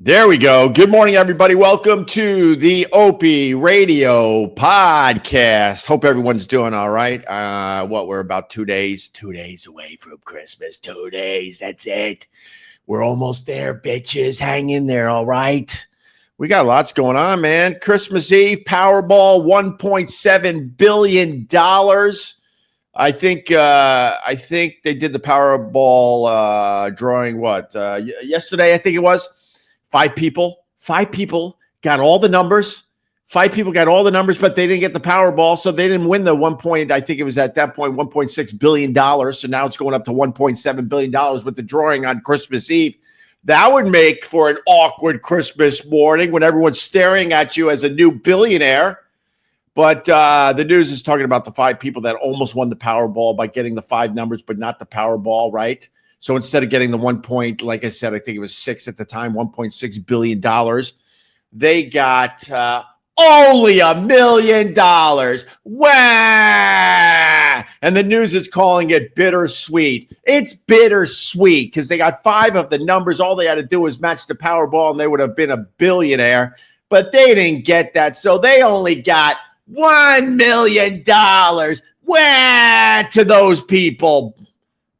There we go. Good morning, everybody. Welcome to the Opie Radio Podcast. Hope everyone's doing all right. We're about 2 days away from Christmas. 2 days. That's it. We're almost there, bitches. Hang in there, all right? We got lots going on, man. Christmas Eve, Powerball, $1.7 billion. I think they did the Powerball drawing, yesterday, I think it was. Five people got all the numbers. But they didn't get the Powerball, so they didn't win the I think it was at that point $1.6 billion. So now it's going up to $1.7 billion with the drawing on Christmas Eve. That would make for an awkward Christmas morning when everyone's staring at you as a new billionaire. But the news is talking about the five people that almost won the Powerball by getting the five numbers, but not the Powerball, right? So instead of getting the like I said, I think it was six at the time, $1.6 billion, they got only $1 million. Wah! And the news is calling it bittersweet. It's bittersweet because they got five of the numbers. All they had to do was match the Powerball and they would have been a billionaire. But they didn't get that. So they only got $1 million. Wah! To those people.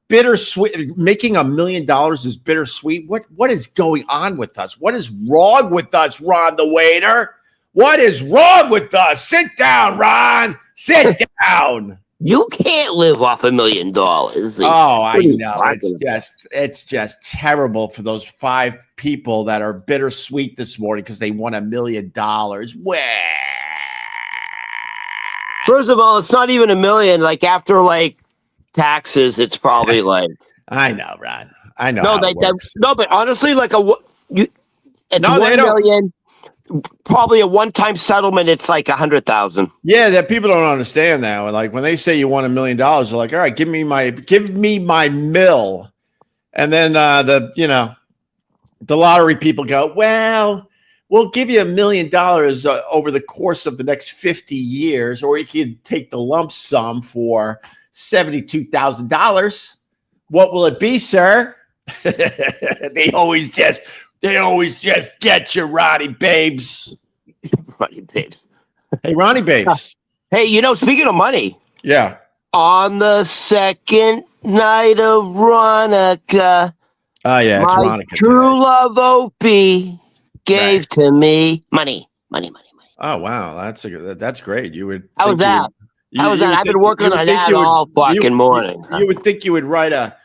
Bittersweet. Making $1 million is bittersweet. What is going on with us? What is wrong with us, Ron the waiter? What is wrong with us? Sit down, Ron. Sit down. You can't live off $1 million. Oh, I know. It's just terrible for those five people that are bittersweet this morning because they won $1 million. Well, first of all, it's not even $1 million. Like after taxes, it's probably I know, Ron. I know. No, but honestly, it's $1 million. Probably a one-time settlement. It's like $100,000. Yeah, that people don't understand that. Like when they say you won $1 million, they're like, all right, give me my mill, and then the lottery people go, well, we'll give you $1 million over the course of the next 50 years, or you can take the lump sum for $72,000. What will it be, sir? They always just get you, Ronnie Babes. Ronnie Babes. Hey, Ronnie Babes. Hey, speaking of money. Yeah. On the second night of Ronica. Oh, yeah, it's my Ronica. True love Opie gave to me money. Oh, wow. That's great. You would. How was that? I've been working on that all fucking morning. You would think you would write a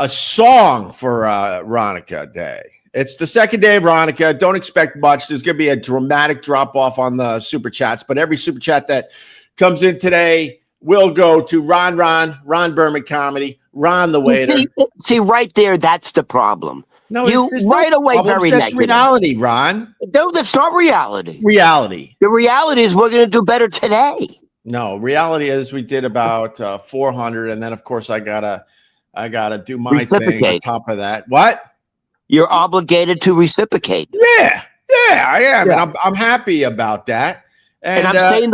song for Ronica Day. It's the second day of Ronica. Don't expect much. There's going to be a dramatic drop off on the super chats, but every super chat that comes in today will go to Ron Berman Comedy, Ron the waiter. See, right there, that's the problem. No, you right away very negative. That's reality, Ron. No, that's not reality. Reality. The reality is we're going to do better today. No, reality is we did about 400, and then of course I gotta do my thing on top of that. What? You're obligated to reciprocate. Yeah, I am, and I'm happy about that. And I'm saying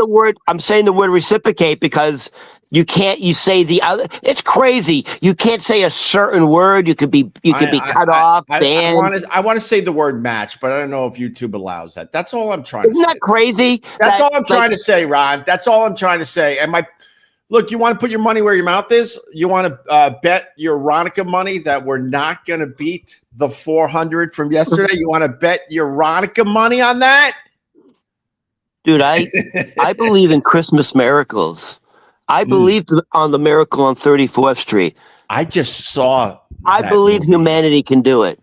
the word reciprocate because you can't. You say the other. It's crazy. You can't say a certain word. You could be cut off. Banned. I want to say the word match, but I don't know if YouTube allows that. That's all I'm trying to say. Isn't that crazy? That's all I'm trying to say, Ron. That's all I'm trying to say. And look, you want to put your money where your mouth is? You want to bet your Ronica money that we're not going to beat the 400 from yesterday? You want to bet your Ronica money on that? Dude, I believe in Christmas miracles. I believe on the miracle on 34th Street. I just saw. I believe humanity can do it.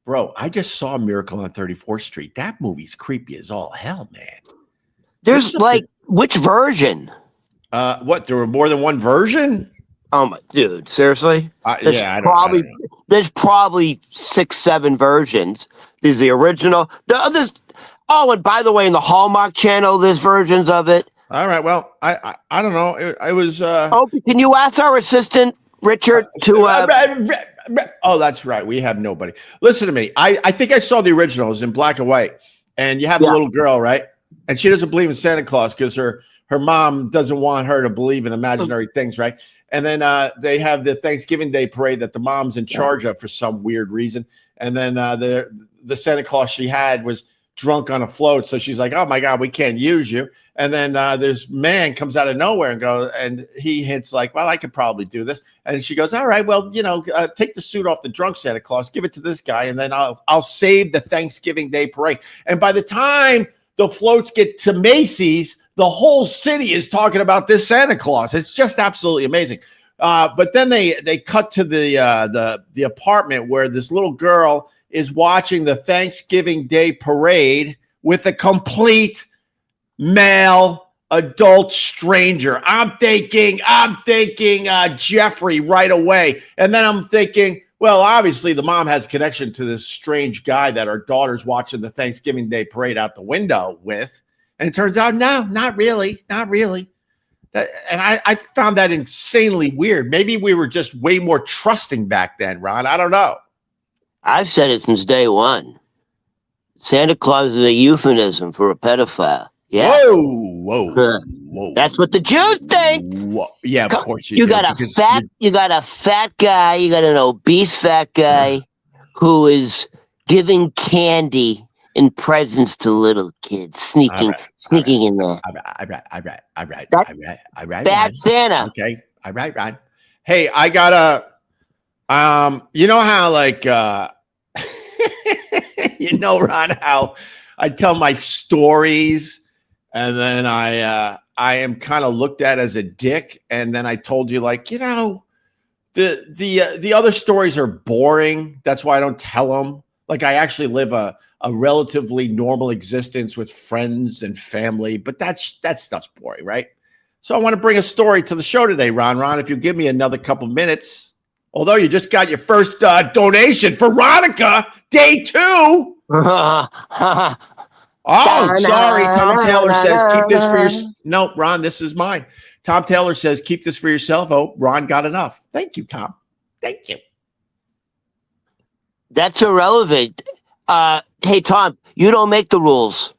Bro, I just saw Miracle on 34th Street. That movie's creepy as all hell, man. There's which version? What? There were more than one version? Oh my dude, seriously? There's probably 6-7 versions. There's the original. The others. Oh, and by the way, in the Hallmark Channel, there's versions of it. All right. Well, I don't know. I was. Oh, can you ask our assistant Richard to? Oh, that's right. We have nobody. Listen to me. I think I saw the originals in black and white, and you have a little girl, right? And she doesn't believe in Santa Claus because her mom doesn't want her to believe in imaginary things, right? And then they have the Thanksgiving Day parade that the mom's in charge of for some weird reason. And then the Santa Claus she had was drunk on a float. So she's like, oh my God, we can't use you. And then this man comes out of nowhere and he hints like, well, I could probably do this. And she goes, all right, well, take the suit off the drunk Santa Claus, give it to this guy, and then I'll save the Thanksgiving Day parade. And by the time the floats get to Macy's, the whole city is talking about this Santa Claus. It's just absolutely amazing. But then they cut to the apartment where this little girl is watching the Thanksgiving Day parade with a complete male adult stranger. I'm thinking Jeffrey right away. And then I'm thinking, well, obviously the mom has a connection to this strange guy that our daughter's watching the Thanksgiving Day parade out the window with. And it turns out, no, not really. And I found that insanely weird. Maybe we were just way more trusting back then, Ron. I don't know. I've said it since day one. Santa Claus is a euphemism for a pedophile. Yeah. Whoa. That's what the Jews think. Whoa. Yeah, of course you got a fat guy, you got an obese fat guy who is giving candy and presents to little kids, sneaking in there. All right. Bad Santa. Okay. All right, Ron. Hey, I gotta. You know how like Ron, how I tell my stories, and then I am kind of looked at as a dick, and then I told you like the other stories are boring. That's why I don't tell them. Like I actually live a relatively normal existence with friends and family, but that stuff's boring, right? So I want to bring a story to the show today, Ron. Ron, if you give me another couple minutes. Although you just got your first donation for Ronica, day 2. Oh, sorry. Tom Taylor says, keep this for your... No, Ron, this is mine. Tom Taylor says, keep this for yourself. Oh, Ron got enough. Thank you, Tom. Thank you. That's irrelevant. Hey, Tom, you don't make the rules.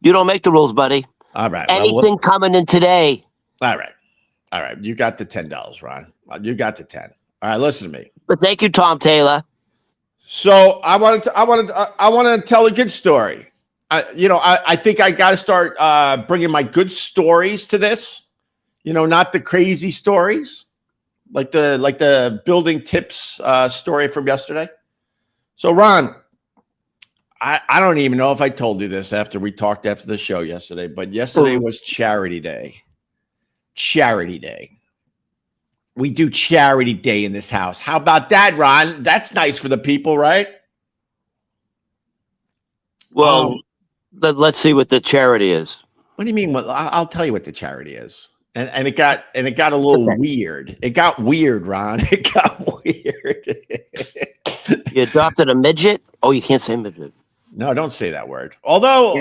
You don't make the rules, buddy. All right. Anything coming in today. All right. You got the $10, Ron. You got the 10. All right, listen to me. But thank you, Tom Taylor. So I want to tell a good story. I think I got to start bringing my good stories to this. Not the crazy stories, like the building tips story from yesterday. So Ron, I don't even know if I told you this after we talked after the show yesterday, but yesterday was Charity Day. Charity Day. We do Charity Day in this house. How about that, Ron? That's nice for the people, right? Well, let's see what the charity is. What do you mean? Well, I'll tell you what the charity is. And it got a little weird. It got weird, Ron. It got weird. You adopted a midget? Oh, you can't say midget. No, don't say that word. Although,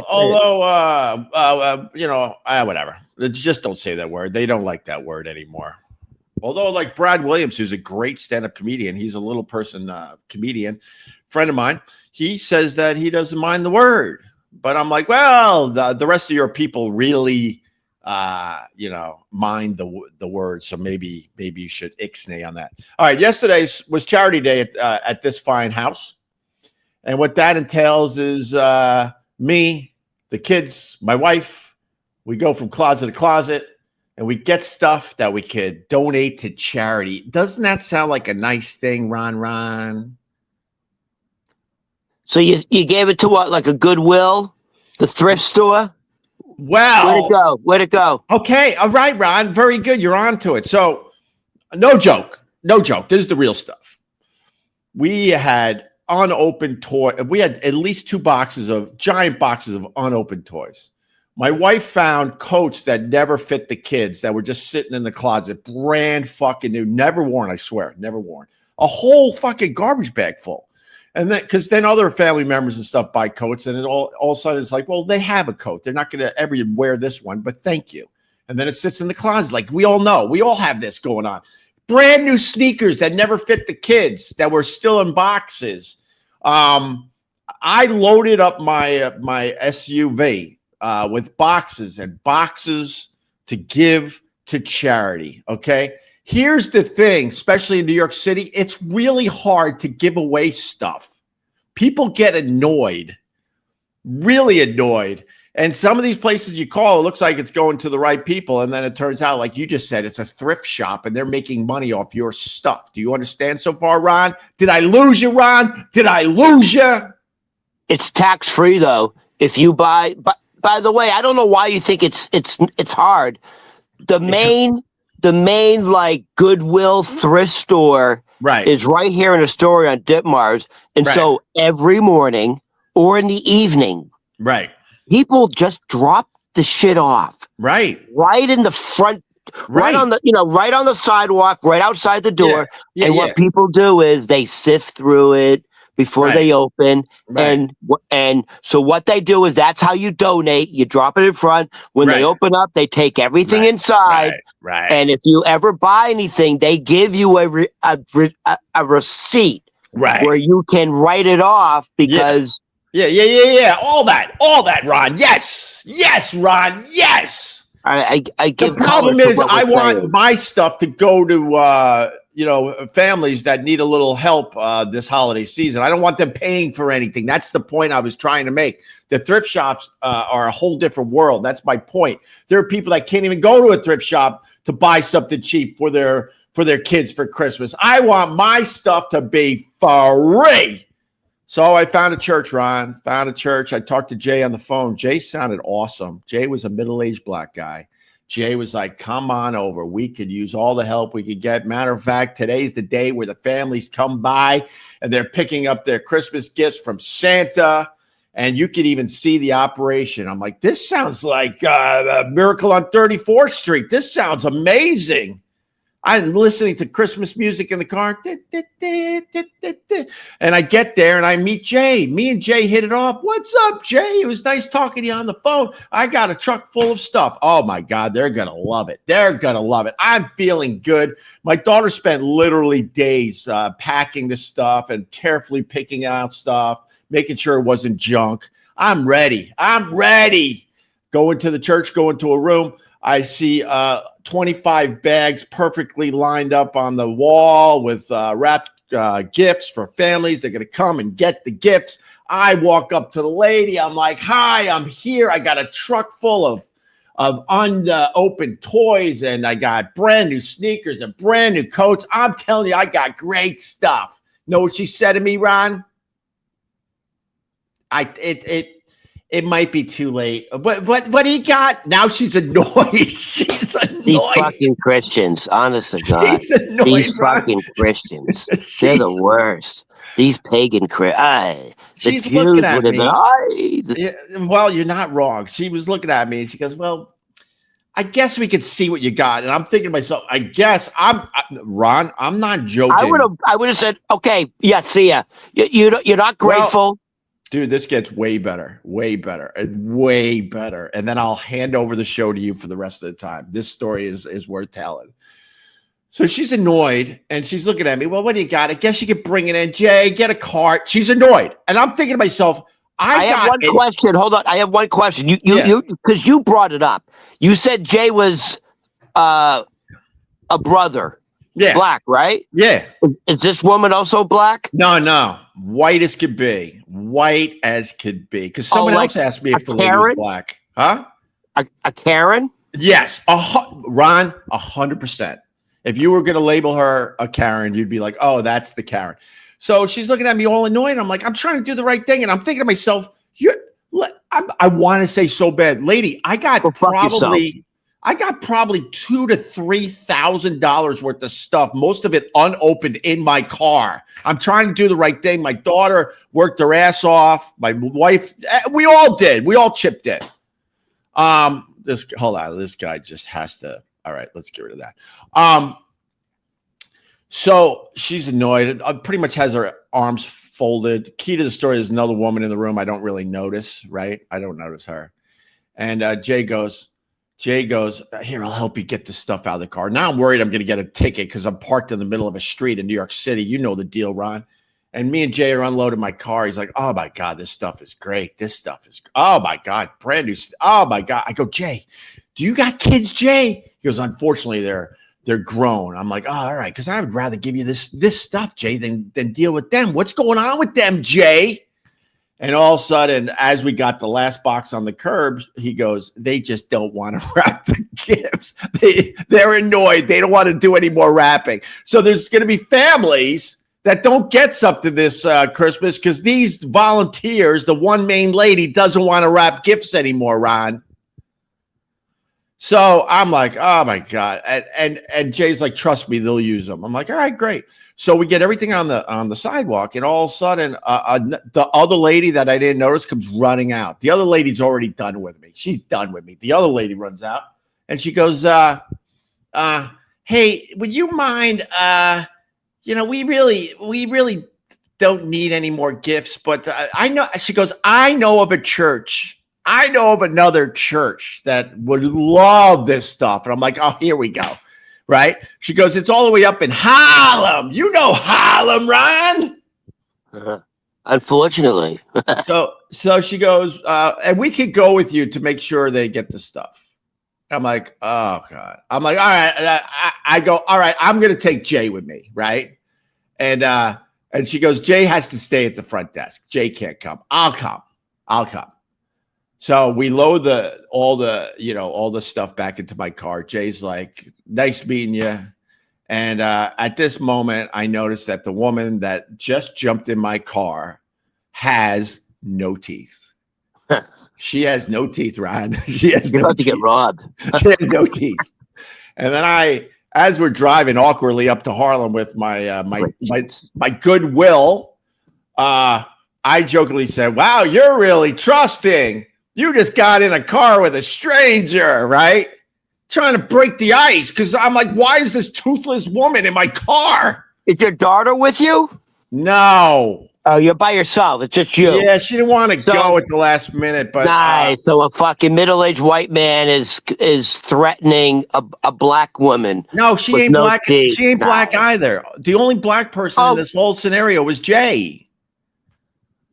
whatever. Just don't say that word. They don't like that word anymore. Although, like Brad Williams, who's a great stand-up comedian, he's a little person comedian, friend of mine. He says that he doesn't mind the word, but I'm like, well, the rest of your people really, mind the word. So maybe you should ixnay on that. All right, yesterday was Charity Day at this fine house, and what that entails is me, the kids, my wife. We go from closet to closet. And we get stuff that we could donate to charity. Doesn't that sound like a nice thing, Ron? So you gave it to what, like a Goodwill, the thrift store? Well, where'd it go? Okay, all right, Ron. Very good. You're on to it. So, no joke. This is the real stuff. We had unopened toy. We had at least 2 giant boxes of unopened toys. My wife found coats that never fit the kids that were just sitting in the closet, brand fucking new, never worn, I swear, never worn. A whole fucking garbage bag full. And then, because then other family members and stuff buy coats, and it all of a sudden it's like, well, they have a coat. They're not going to ever wear this one, but thank you. And then it sits in the closet. Like we all know, we all have this going on. Brand new sneakers that never fit the kids that were still in boxes. I loaded up my SUV with boxes and boxes to give to charity. Okay. Here's the thing, especially in New York City, it's really hard to give away stuff people get annoyed, really annoyed. And some of these places you call, it looks like it's going to the right people. And then it turns out, like you just said, it's a thrift shop and they're making money off your stuff. Do you understand so far, Ron? Did I lose you, Ron? Did I lose you? It's tax-free, though. If you buy, but by the way, I don't know why you think it's hard. The main like Goodwill thrift store is right here in Astoria on Ditmars. And so every morning or in the evening, people just drop the shit off. Right in the front, right on the sidewalk, right outside the door. And what people do is they sift through it before they open. And so what they do is that's how you donate. You drop it in front. When they open up, they take everything inside. And if you ever buy anything, they give you a receipt where you can write it off because all that, Ron. Yes, Ron. Yes. I give. The problem is, I want my stuff to go to families that need a little help this holiday season. I don't want them paying for anything. That's the point I was trying to make. The thrift shops are a whole different world. That's my point. There are people that can't even go to a thrift shop to buy something cheap for their kids for Christmas. I want my stuff to be free. So I found a church, Ron. Found a church. I talked to Jay on the phone. Jay sounded awesome. Jay was a middle-aged black guy. Jay was like, come on over. We could use all the help we could get. Matter of fact, today's the day where the families come by and they're picking up their Christmas gifts from Santa. And you could even see the operation. I'm like, this sounds like a Miracle on 34th Street. This sounds amazing. I'm listening to Christmas music in the car. And I get there and I meet Jay. Me and Jay hit it off. What's up, Jay? It was nice talking to you on the phone. I got a truck full of stuff. Oh, my God. They're going to love it. They're going to love it. I'm feeling good. My daughter spent literally days packing this stuff and carefully picking out stuff, making sure it wasn't junk. I'm ready. Go into the church, go into a room. I see 25 bags perfectly lined up on the wall with wrapped gifts for families. They're going to come and get the gifts. I walk up to the lady. I'm like, hi, I'm here. I got a truck full of unopened toys, and I got brand new sneakers and brand new coats. I'm telling you, I got great stuff. Know what she said to me, Ron? It might be too late. But what he got? Now she's annoyed. She's annoyed. These fucking Christians, honest to God. Annoyed, these fucking Christians. They're the worst. These pagan Christians. She's looking at me. Well, you're not wrong. She was looking at me and she goes, well, I guess we could see what you got. And I'm thinking to myself, I guess Ron, I'm not joking. I would have said, okay, yeah, see ya. You're not grateful. Well, dude, this gets way better. And then I'll hand over the show to you for the rest of the time. This story is worth telling. So she's annoyed and she's looking at me. Well, what do you got? I guess you could bring it in, Jay, get a cart. She's annoyed. And I'm thinking to myself, I have one question. Hold on. I have one question. You because you brought it up. You said Jay was a brother. Yeah. Black, right? Yeah. Is this woman also black? No. White as could be. Because someone else asked me if the lady was black. Huh? A Karen? Yes. Ron, 100%. If you were going to label her a Karen, you'd be like, oh, that's the Karen. So she's looking at me all annoyed. I'm like, I'm trying to do the right thing. And I'm thinking to myself, I want to say so bad. Lady, I got probably $2,000 to $3,000 worth of stuff, most of it unopened in my car. I'm trying to do the right thing. My daughter worked her ass off. My wife, we all did. We all chipped in. Hold on. This guy just has to. All right, let's get rid of that. So she's annoyed. Pretty much has her arms folded. Key to the story is another woman in the room I don't really notice, right? I don't notice her. And Jay goes, here, I'll help you get the stuff out of the car. Now I'm worried I'm going to get a ticket because I'm parked in the middle of a street in New York City. You know the deal, Ron. And me and Jay are unloading my car. He's like, oh, my God, this stuff is great. Oh, my God, brand new. Oh, my God. I go, Jay, do you got kids, Jay? He goes, unfortunately, they're grown. I'm like, oh, all right, because I would rather give you this stuff, Jay, than deal with them. What's going on with them, Jay? And all of a sudden, as we got the last box on the curbs, he goes, they just don't want to wrap the gifts. They're annoyed. They don't want to do any more wrapping. So there's going to be families that don't get something this Christmas because these volunteers, the one main lady, doesn't want to wrap gifts anymore, Ron. So I'm like, oh my God. And Jay's like, trust me, they'll use them. I'm like, all right, great. So we get everything on the sidewalk, and all of a sudden, the other lady that I didn't notice comes running out. The other lady's already done with me. She's done with me. The other lady runs out, and she goes, hey, would you mind, we really don't need any more gifts, but I know, she goes, I know of a church. I know of another church that would love this stuff. And I'm like, oh, here we go. Right? She goes, it's all the way up in Harlem. You know Harlem, Ron. Unfortunately. so she goes, and we could go with you to make sure they get the stuff. I'm like, oh God. I'm like, all right. I go, all right, I'm going to take Jay with me. Right. And she goes, Jay has to stay at the front desk. Jay can't come. I'll come. So we load all the stuff back into my car. Jay's like, nice meeting you. And at this moment, I noticed that the woman that just jumped in my car has no teeth. She has no teeth, Ryan. She has You're no about teeth. to get robbed. She has no teeth. And then as we're driving awkwardly up to Harlem with my goodwill, I jokingly said, wow, you're really trusting. You just got in a car with a stranger, right? Trying to break the ice because I'm like, why is this toothless woman in my car? Is your daughter with you? No. Oh, you're by yourself. It's just you. Yeah, she didn't want to go at the last minute. But nice. So a fucking middle-aged white man is threatening a black woman. No, she ain't black. She ain't black either. The only black person in this whole scenario was Jay.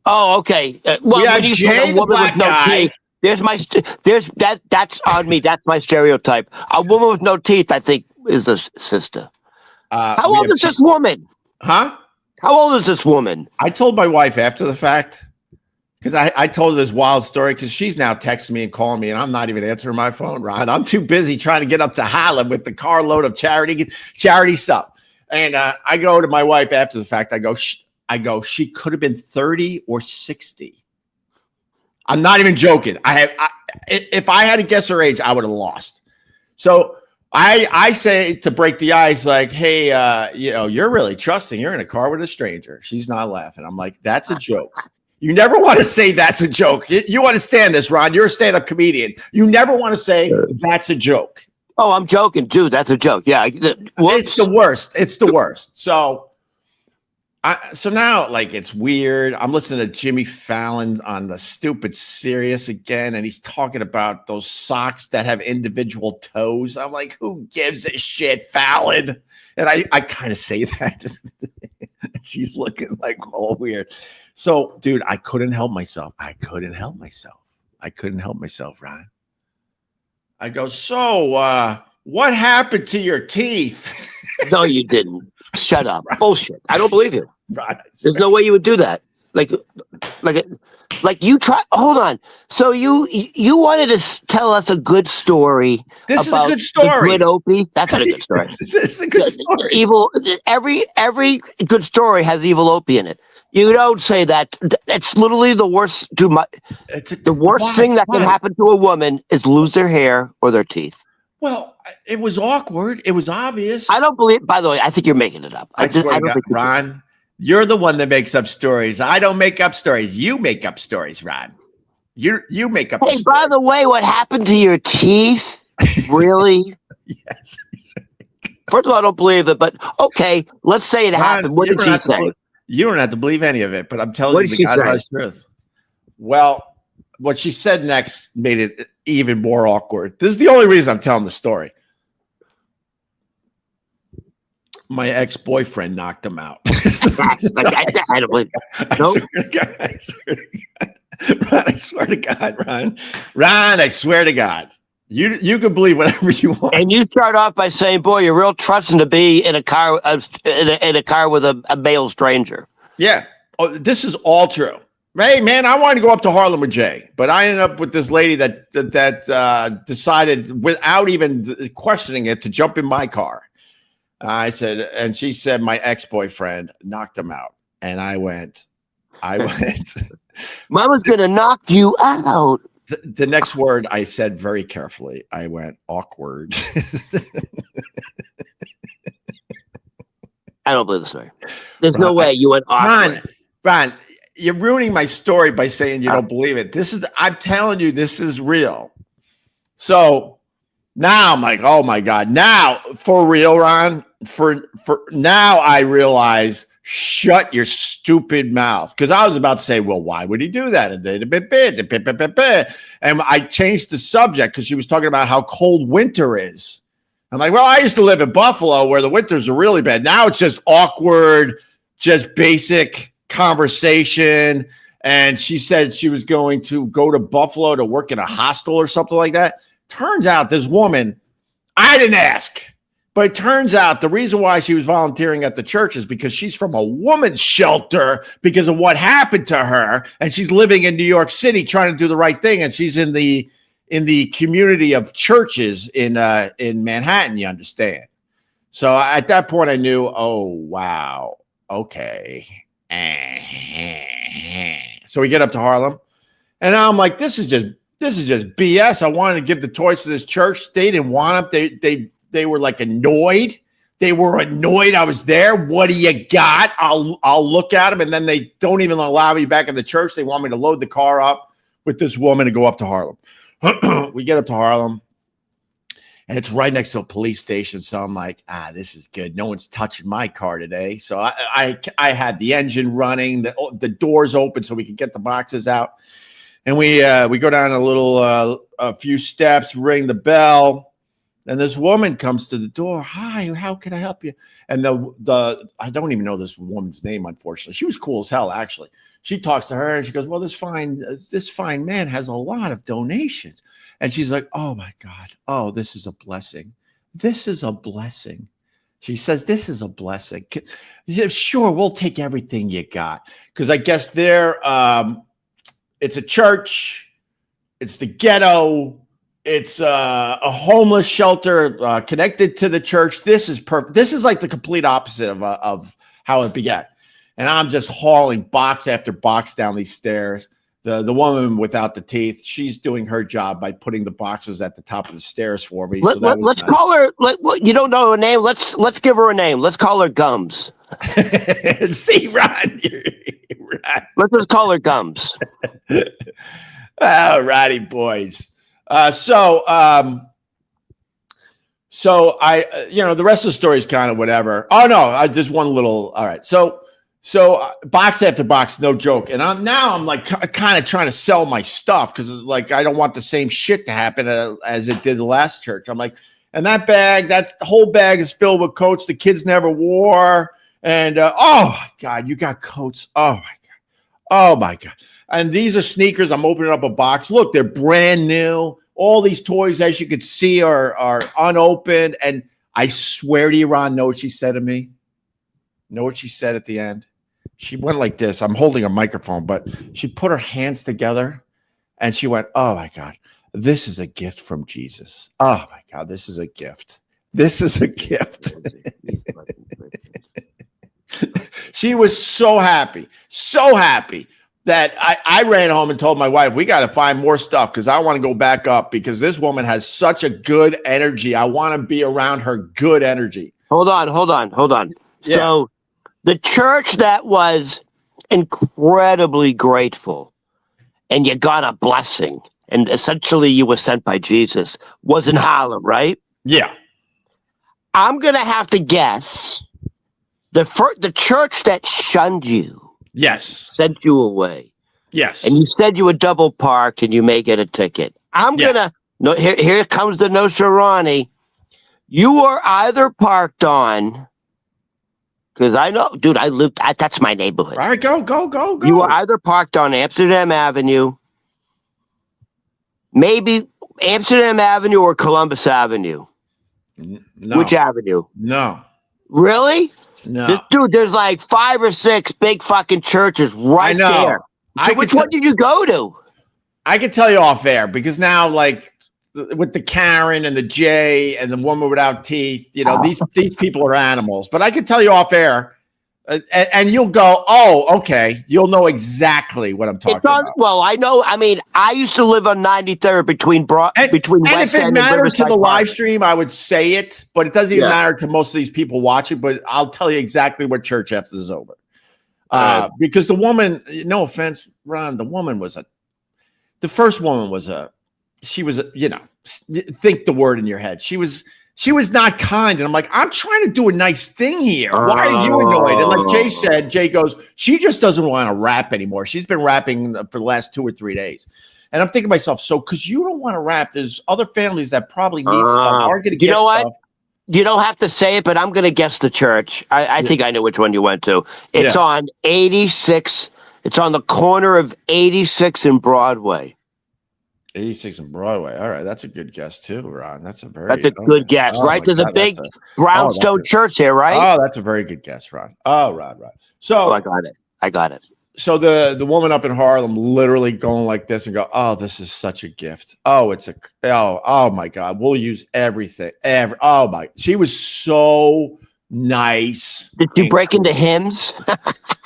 Oh, okay. Well, when you say a woman with no teeth, that's on me. That's my stereotype. A woman with no teeth, I think, is a sister. How old is this woman? Huh? How old is this woman? I told my wife after the fact because I told her this wild story because she's now texting me and calling me, and I'm not even answering my phone, Ron. I'm too busy trying to get up to Harlem with the carload of charity stuff. And I go to my wife after the fact. I go, she could have been 30 or 60. I'm not even joking. If I had to guess her age, I would have lost. So I say to break the ice, like, hey, you're really trusting. You're in a car with a stranger. She's not laughing. I'm like, that's a joke. You never want to say that's a joke. You understand this, Ron. You're a stand-up comedian. You never want to say that's a joke. Oh, I'm joking, dude. That's a joke. Yeah. It's the worst. It's the worst. So now, like, it's weird. I'm listening to Jimmy Fallon on the stupid Sirius again, and he's talking about those socks that have individual toes. I'm like, who gives a shit, Fallon? And I kind of say that. She's looking like all weird. So, dude, I couldn't help myself. Ryan. I go, so what happened to your teeth? No, you didn't. Shut up. Bullshit. I don't believe you. Right. There's no way you would do that. Like you try. Hold on. So you wanted to tell us a good story. This is a good story. Good Opie. That's not a good story. This is a good story. Evil. Every good story has evil Opie in it. You don't say that. It's literally the worst. The worst thing that can happen to a woman is lose their hair or their teeth. Well, it was awkward. It was obvious. I don't believe. By the way, I think you're making it up. I swear to God, Ron, you're the one that makes up stories. I don't make up stories. You make up stories, Ron. You make up. Hey, by the way, what happened to your teeth? Really? Yes. First of all, I don't believe it, but okay, let's say it happened. What did she say? You don't have to believe any of it, but I'm telling you the God's truth. Well, what she said next made it even more awkward. This is the only reason I'm telling the story. My ex-boyfriend knocked him out. I swear to God, Ron. Ron, I swear to God. You can believe whatever you want. And you start off by saying, "Boy, you're real trusting to be in a car in a car with a male stranger." Yeah. Oh, this is all true. Hey, man, I wanted to go up to Harlem with Jay, but I ended up with this lady that decided, without even questioning it, to jump in my car. I said, and she said, my ex-boyfriend knocked him out, and I went. Mama's gonna knock you out. The next word I said very carefully. I went awkward. I don't believe the story. There's no way you went awkward. Ron, you're ruining my story by saying you don't believe it. I'm telling you, this is real. So now I'm like, oh my God. Now, for real, Ron, for now I realize, shut your stupid mouth. Because I was about to say, well, why would he do that? And I changed the subject because she was talking about how cold winter is. I'm like, well, I used to live in Buffalo where the winters are really bad. Now it's just awkward, just basic conversation. And she said she was going to go to Buffalo to work in a hostel or something like that. Turns out this woman, I didn't ask, but it turns out the reason why she was volunteering at the church is because she's from a woman's shelter because of what happened to her. And she's living in New York City trying to do the right thing. And she's in the community of churches in Manhattan, you understand? So at that point I knew, oh, wow. Okay. So we get up to Harlem, and now I'm like, this is just BS. I wanted to give the toys to this church. They didn't want them. They were like annoyed. They were annoyed I was there. What do you got? I'll look at them, and then they don't even allow me back in the church. They want me to load the car up with this woman and go up to Harlem. We get up to Harlem, and it's right next to a police station. So I'm like, this is good. No one's touching my car today. So I had the engine running, the doors open so we could get the boxes out. And we go down a few steps, ring the bell, and this woman comes to the door. Hi, how can I help you? And I don't even know this woman's name, unfortunately. She was cool as hell, actually. She talks to her and she goes, well, this fine man has a lot of donations. And she's like, oh my God. Oh, this is a blessing. This is a blessing. She says, this is a blessing. Yeah, sure, we'll take everything you got. Because I guess it's a church. It's the ghetto. It's a homeless shelter connected to the church. This is perfect. This is like the complete opposite of how it began. And I'm just hauling box after box down these stairs. The woman without the teeth, she's doing her job by putting the boxes at the top of the stairs for me. Let's nice. Call her. You don't know her name. Let's give her a name. Let's call her Gums. See, Ron, right. Let's just call her Gums. All righty, boys. So I, the rest of the story is kind of whatever. Oh no, just one little. All right, so box after box, no joke. And I'm like kind of trying to sell my stuff because like I don't want the same shit to happen as it did the last church. I'm like, and that whole bag is filled with coats the kids never wore. And oh my God, you got coats. Oh my God. Oh my God. And these are sneakers. I'm opening up a box. Look, they're brand new. All these toys, as you could see, are unopened. And I swear to you, Ron, know what she said to me? Know what she said at the end? She went like this. I'm holding a microphone, but she put her hands together and she went, oh my God, this is a gift from Jesus. Oh my God, this is a gift. This is a gift. She was so happy that I ran home and told my wife, we got to find more stuff because I want to go back up because this woman has such a good energy. I want to be around her good energy. Hold on. Yeah. So the church that was incredibly grateful and you got a blessing and essentially you were sent by Jesus was in Harlem, right? Yeah. I'm going to have to guess the church that shunned you. Yes. Sent you away. Yes. And you said you were double parked and you may get a ticket. Here comes the no Ronnie. You were either parked on, because I know, dude, I lived, that's my neighborhood. All right, go. You were either parked on Amsterdam Avenue Maybe Amsterdam Avenue or Columbus Avenue. No. Which avenue? No. Really? No. Dude, there's like 5 or 6 big fucking churches right there. So which one did you go to? I could tell you off air because now, like, with the Karen and the J and the woman without teeth, these people are animals. But I could tell you off air, and you'll go, oh, okay. You'll know exactly what I'm talking about. Well, I know. I mean, I used to live on 93rd between West End and Riverside. And if it mattered to the live stream, I would say it, but it doesn't even matter to most of these people watching. But I'll tell you exactly what church after this is over. Because the woman, no offense, Ron, the first woman was think the word in your head. She was not kind. And I'm like, I'm trying to do a nice thing here. Why are you annoyed? And like Jay goes, she just doesn't want to rap anymore. She's been rapping for the last 2 or 3 days. And I'm thinking to myself, so because you don't want to rap, there's other families that probably need stuff, aren't going to get stuff. You don't have to say it, but I'm going to guess the church. I think I know which one you went to. It's on 86. It's on the corner of 86 and Broadway. 86 and Broadway. All right, that's a good guess too, Ron. That's a good guess, right? There's a big brownstone church here, right? Oh, that's a very good guess, Ron. Oh, Ron. So I got it. So the woman up in Harlem literally going like this and go, oh, this is such a gift. Oh, oh my God. We'll use everything. She was so nice. Did you break into hymns?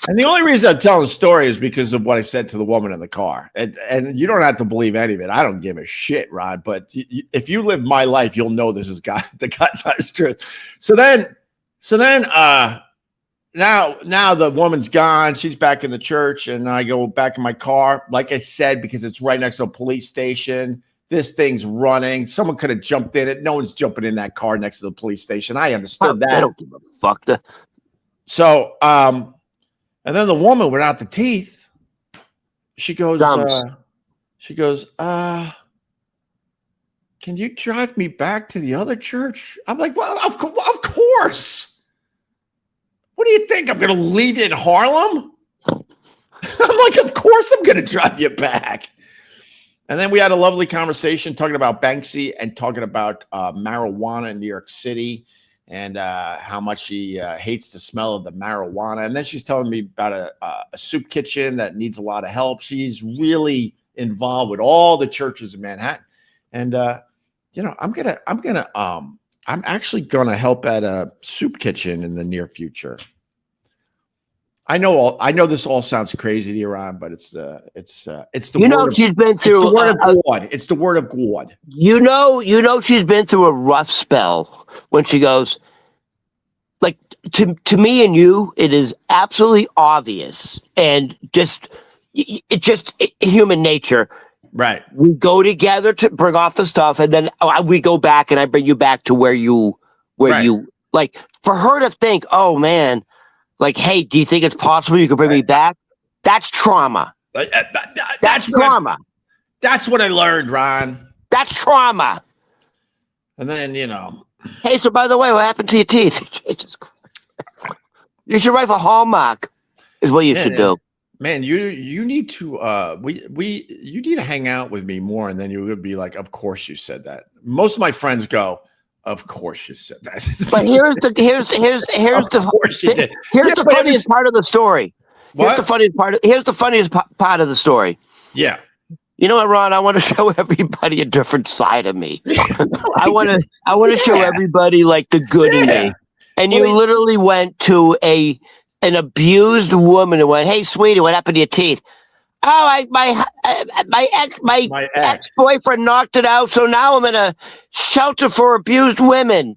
And the only reason I'm telling the story is because of what I said to the woman in the car. And you don't have to believe any of it. I don't give a shit, Rod. But if you live my life, you'll know this is the God's honest truth. So then, now the woman's gone. She's back in the church, and I go back in my car. Like I said, because it's right next to a police station. This thing's running. Someone could have jumped in it. No one's jumping in that car next to the police station. I understood that. I don't give a fuck. So, and then the woman without the teeth, she goes, can you drive me back to the other church? I'm like, well, of course. What do you think? I'm going to leave you in Harlem? I'm like, of course I'm going to drive you back. And then we had a lovely conversation talking about Banksy and talking about marijuana in New York City and how much she hates the smell of the marijuana. And then she's telling me about a soup kitchen that needs a lot of help. She's really involved with all the churches in Manhattan. And, I'm actually going to help at a soup kitchen in the near future. I know this all sounds crazy to you, Ron, but it's the she's been through the word of God. It's the word of God. You know she's been through a rough spell when she goes, like, to me and you, it is absolutely obvious and just human nature. Right. We go together to bring off the stuff, and then we go back, and I bring you back to where you like, for her to think, oh man, like, hey, do you think it's possible you could bring me back? That's trauma. That's trauma. That's what I learned, Ron. That's trauma. And then, Hey, so by the way, what happened to your teeth? You should write for Hallmark, is what you should do. Man, you need to you need to hang out with me more, and then you would be like, of course you said that. Most of my friends go, of course you said that. But here's the funniest part of the story. Here's the funniest part of the story. Yeah. You know what, Ron? I want to show everybody a different side of me. I want to show everybody like the good in me. And you literally went to an abused woman and went, hey, sweetie, what happened to your teeth? Oh, my ex-boyfriend knocked it out, so now I'm in a shelter for abused women.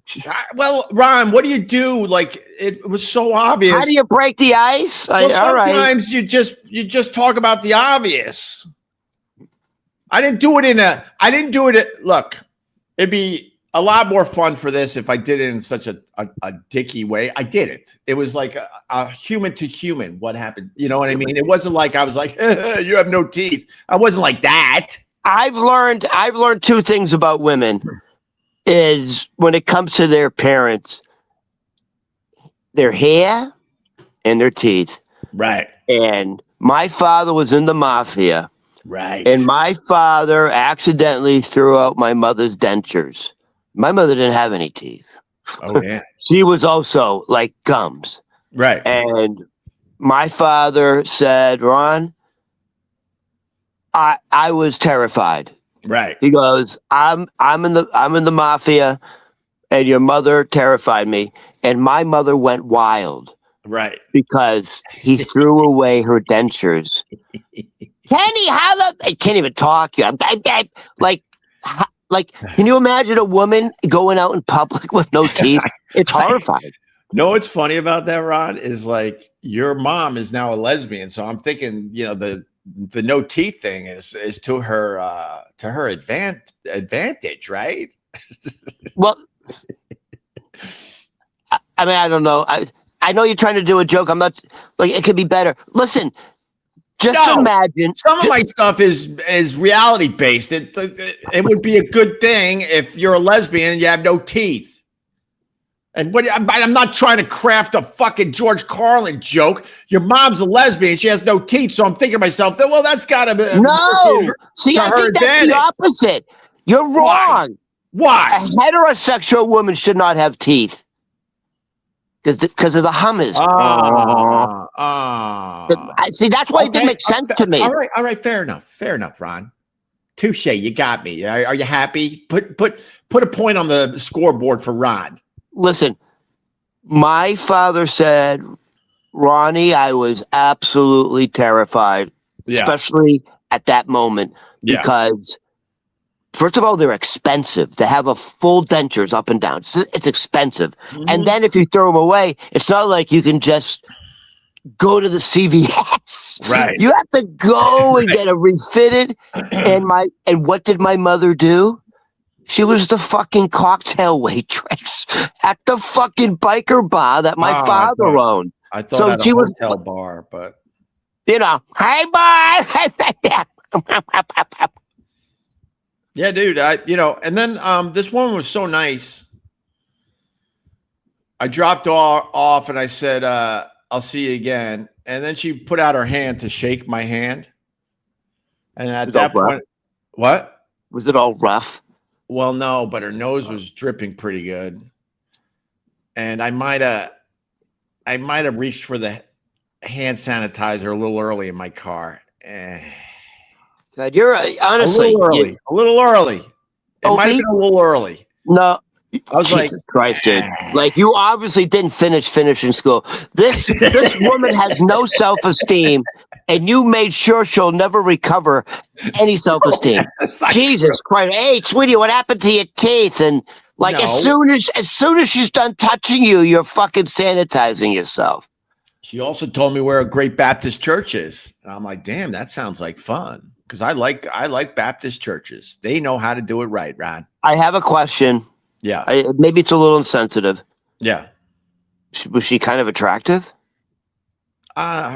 Well, Ron, what do you do? Like, it was so obvious. How do you break the ice? Well, sometimes you just talk about the obvious. I didn't do it. Look, it'd be a lot more fun for this if I did it in such a dicky way. I did it. It was like a human to human. What happened? You know what I mean? It wasn't like I was like, you have no teeth. I wasn't like that. I've learned 2 things about women is when it comes to their parents, their hair and their teeth. Right. And my father was in the mafia. Right. And my father accidentally threw out my mother's dentures. My mother didn't have any teeth. Oh, yeah. She was also like gums. Right. And my father said, Ron, I was terrified. Right. He goes, I'm in the mafia, and your mother terrified me. And my mother went wild. Right. Because he threw away her dentures. Kenny, I can't even talk. Like, can you imagine a woman going out in public with no teeth? It's horrifying. No, what's funny about that, Ron, is like your mom is now a lesbian. So I'm thinking, the no teeth thing is to her advantage, right? Well, I mean, I don't know. I know you're trying to do a joke. I'm not like it could be better. Listen, imagine some of my stuff is reality based. It would be a good thing if you're a lesbian and you have no teeth. And I'm not trying to craft a fucking George Carlin joke. Your mom's a lesbian; she has no teeth. So I'm thinking to myself that that's got to be no. See, I think that's the opposite. You're wrong. Why? A heterosexual woman should not have teeth. Because of the hummers. See, that's why it didn't make sense to me. All right, fair enough, Ron. Touche, you got me. Are you happy? Put a point on the scoreboard for Ron. Listen, my father said, Ronnie, I was absolutely terrified, especially at that moment, because first of all, they're expensive to have a full dentures up and down. It's expensive. Mm-hmm. And then if you throw them away, it's not like you can just go to the CVS. Right. You have to go and get it refitted. And what did my mother do? She was the fucking cocktail waitress at the fucking biker bar that my father owned. I thought she was hotel bar, but hey bar. Yeah, dude. And then this woman was so nice. I dropped off and I said, I'll see you again. And then she put out her hand to shake my hand. And at that point, what? Was it all rough? Well, no, but her nose was dripping pretty good. And I might have reached for the hand sanitizer a little early in my car. God, you're honestly a little early. It might have been a little early. No, I was Jesus Christ, dude! Like you obviously didn't finishing school. This woman has no self-esteem, and you made sure she'll never recover any self-esteem. Jesus Christ! Hey, sweetie, what happened to your teeth? And as soon as she's done touching you, you're fucking sanitizing yourself. She also told me where a great Baptist church is. And I'm like, damn, that sounds like fun. Because I like Baptist churches. They know how to do it right, Ron. I have a question. Yeah. Maybe it's a little insensitive. Yeah. Was she kind of attractive?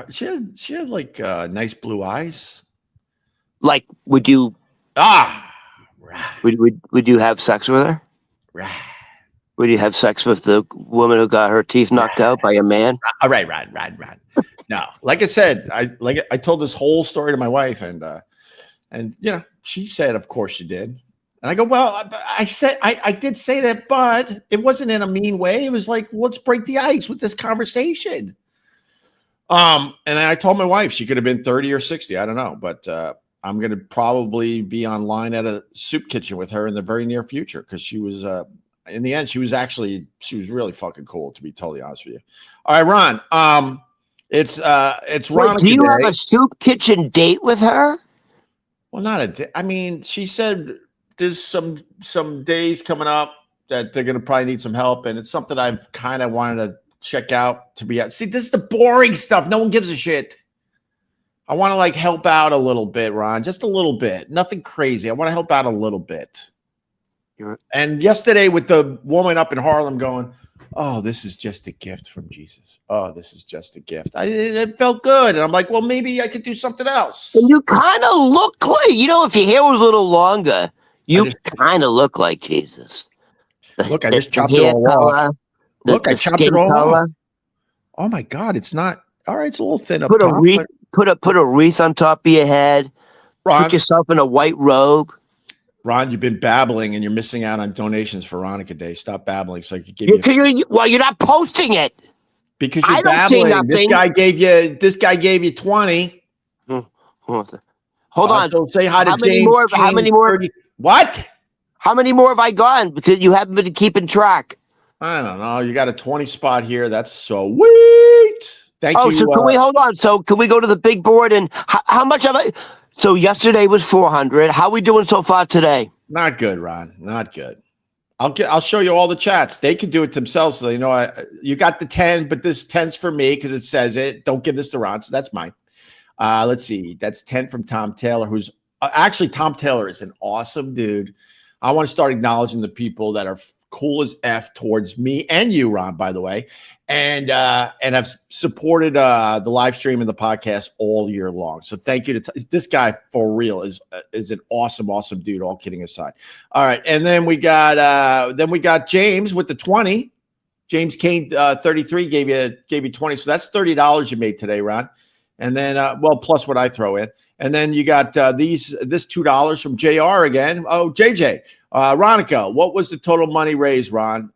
She had like nice blue eyes. Like, would you? Right. Would you have sex with her? Right. Would you have sex with the woman who got her teeth knocked out by a man? Right. No, like I said, I told this whole story to my wife, and she said, of course you did. And I go, well, I said, I did say that, but it wasn't in a mean way. It was like, let's break the ice with this conversation. And I told my wife she could have been 30 or 60. I don't know, but I'm going to probably be online at a soup kitchen with her in the very near future. Cause she was, in the end, she was really fucking cool, to be totally honest with you. All right, Ron. It's Ron. Do you have a soup kitchen date with her? Well, not a day. I mean, she said there's some days coming up that they're going to probably need some help. And it's something I've kind of wanted to check out to be at. See, this is the boring stuff. No one gives a shit. I want to help out a little bit, Ron, just a little bit. Nothing crazy. I want to help out a little bit. And yesterday with the woman up in Harlem going, oh, this is just a gift from Jesus. Oh, this is just a gift. It felt good. And I'm like, well, maybe I could do something else. And you kind of look like, if your hair was a little longer, you kind of look like Jesus. Look, I just chopped it all off. Look, I chopped it all off. Oh my God, it's not. All right, it's a little thin up top. Put a wreath on top of your head. Ron, put yourself in a white robe. Ron, you've been babbling and you're missing out on donations for Veronica Day. Stop babbling so I can give you. Well, you're not posting it because you're babbling. This guy gave you 20. Hold on. So say hi to James. How many more? 30, what? How many more have I gone? Because you haven't been keeping track. I don't know. You got a 20 spot here. That's so sweet. Thank you. So can we hold on? So can we go to the big board and how much have I? So yesterday was 400. How are we doing so far today? Not good, Ron. Not good. I'll show you all the chats. They can do it themselves. So you got the 10, but this 10's for me because it says it. Don't give this to Ron. So that's mine. Let's see. That's 10 from Tom Taylor, who's actually Tom Taylor is an awesome dude. I want to start acknowledging the people that are cool as F towards me and you, Ron, by the way. And I've supported the live stream and the podcast all year long. So thank you to this guy for real is an awesome dude. All kidding aside. All right, and then we got James with the 20. James Kane 33 gave you 20. So that's $30 you made today, Ron. And then plus what I throw in. And then you got this $2 from JR again. Oh, JJ. Ronica, what was the total money raised, Ron?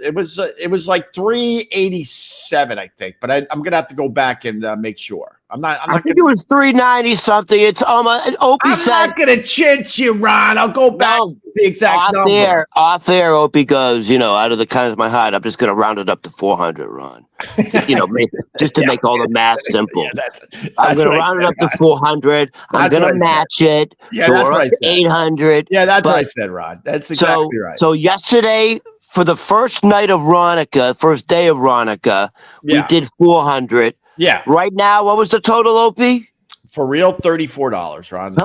It was like 387, I think, but I'm gonna have to go back and make sure. I think it was 390 something. It's Opie I'm not gonna chint you, Ron. I'll go back to the exact number. Off air, Opie goes, out of the kindness of my heart, I'm just gonna round it up to 400, Ron. Just to make all the math simple. That's I'm gonna round it up to 400. I'm gonna match it. Yeah, that's what I said. 800. Yeah, that's what I said, Ron. That's exactly right. So yesterday, for the first night of first day of Ronica, we did 400. Yeah. Right now, what was the total, Opie? For real, $34, Ron.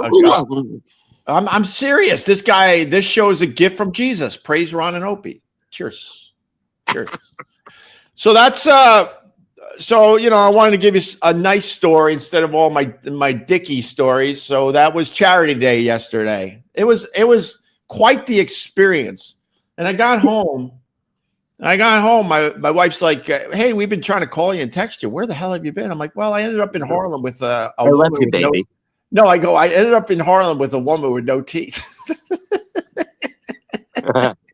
I'm serious. This show is a gift from Jesus. Praise Ron and Opie. Cheers. So that's I wanted to give you a nice story instead of all my Dickie stories. So that was Charity Day yesterday. It was quite the experience. And I got home. My wife's like, "Hey, we've been trying to call you and text you. Where the hell have you been?" I'm like, "Well, I ended up in Harlem with a woman with baby." I ended up in Harlem with a woman with no teeth.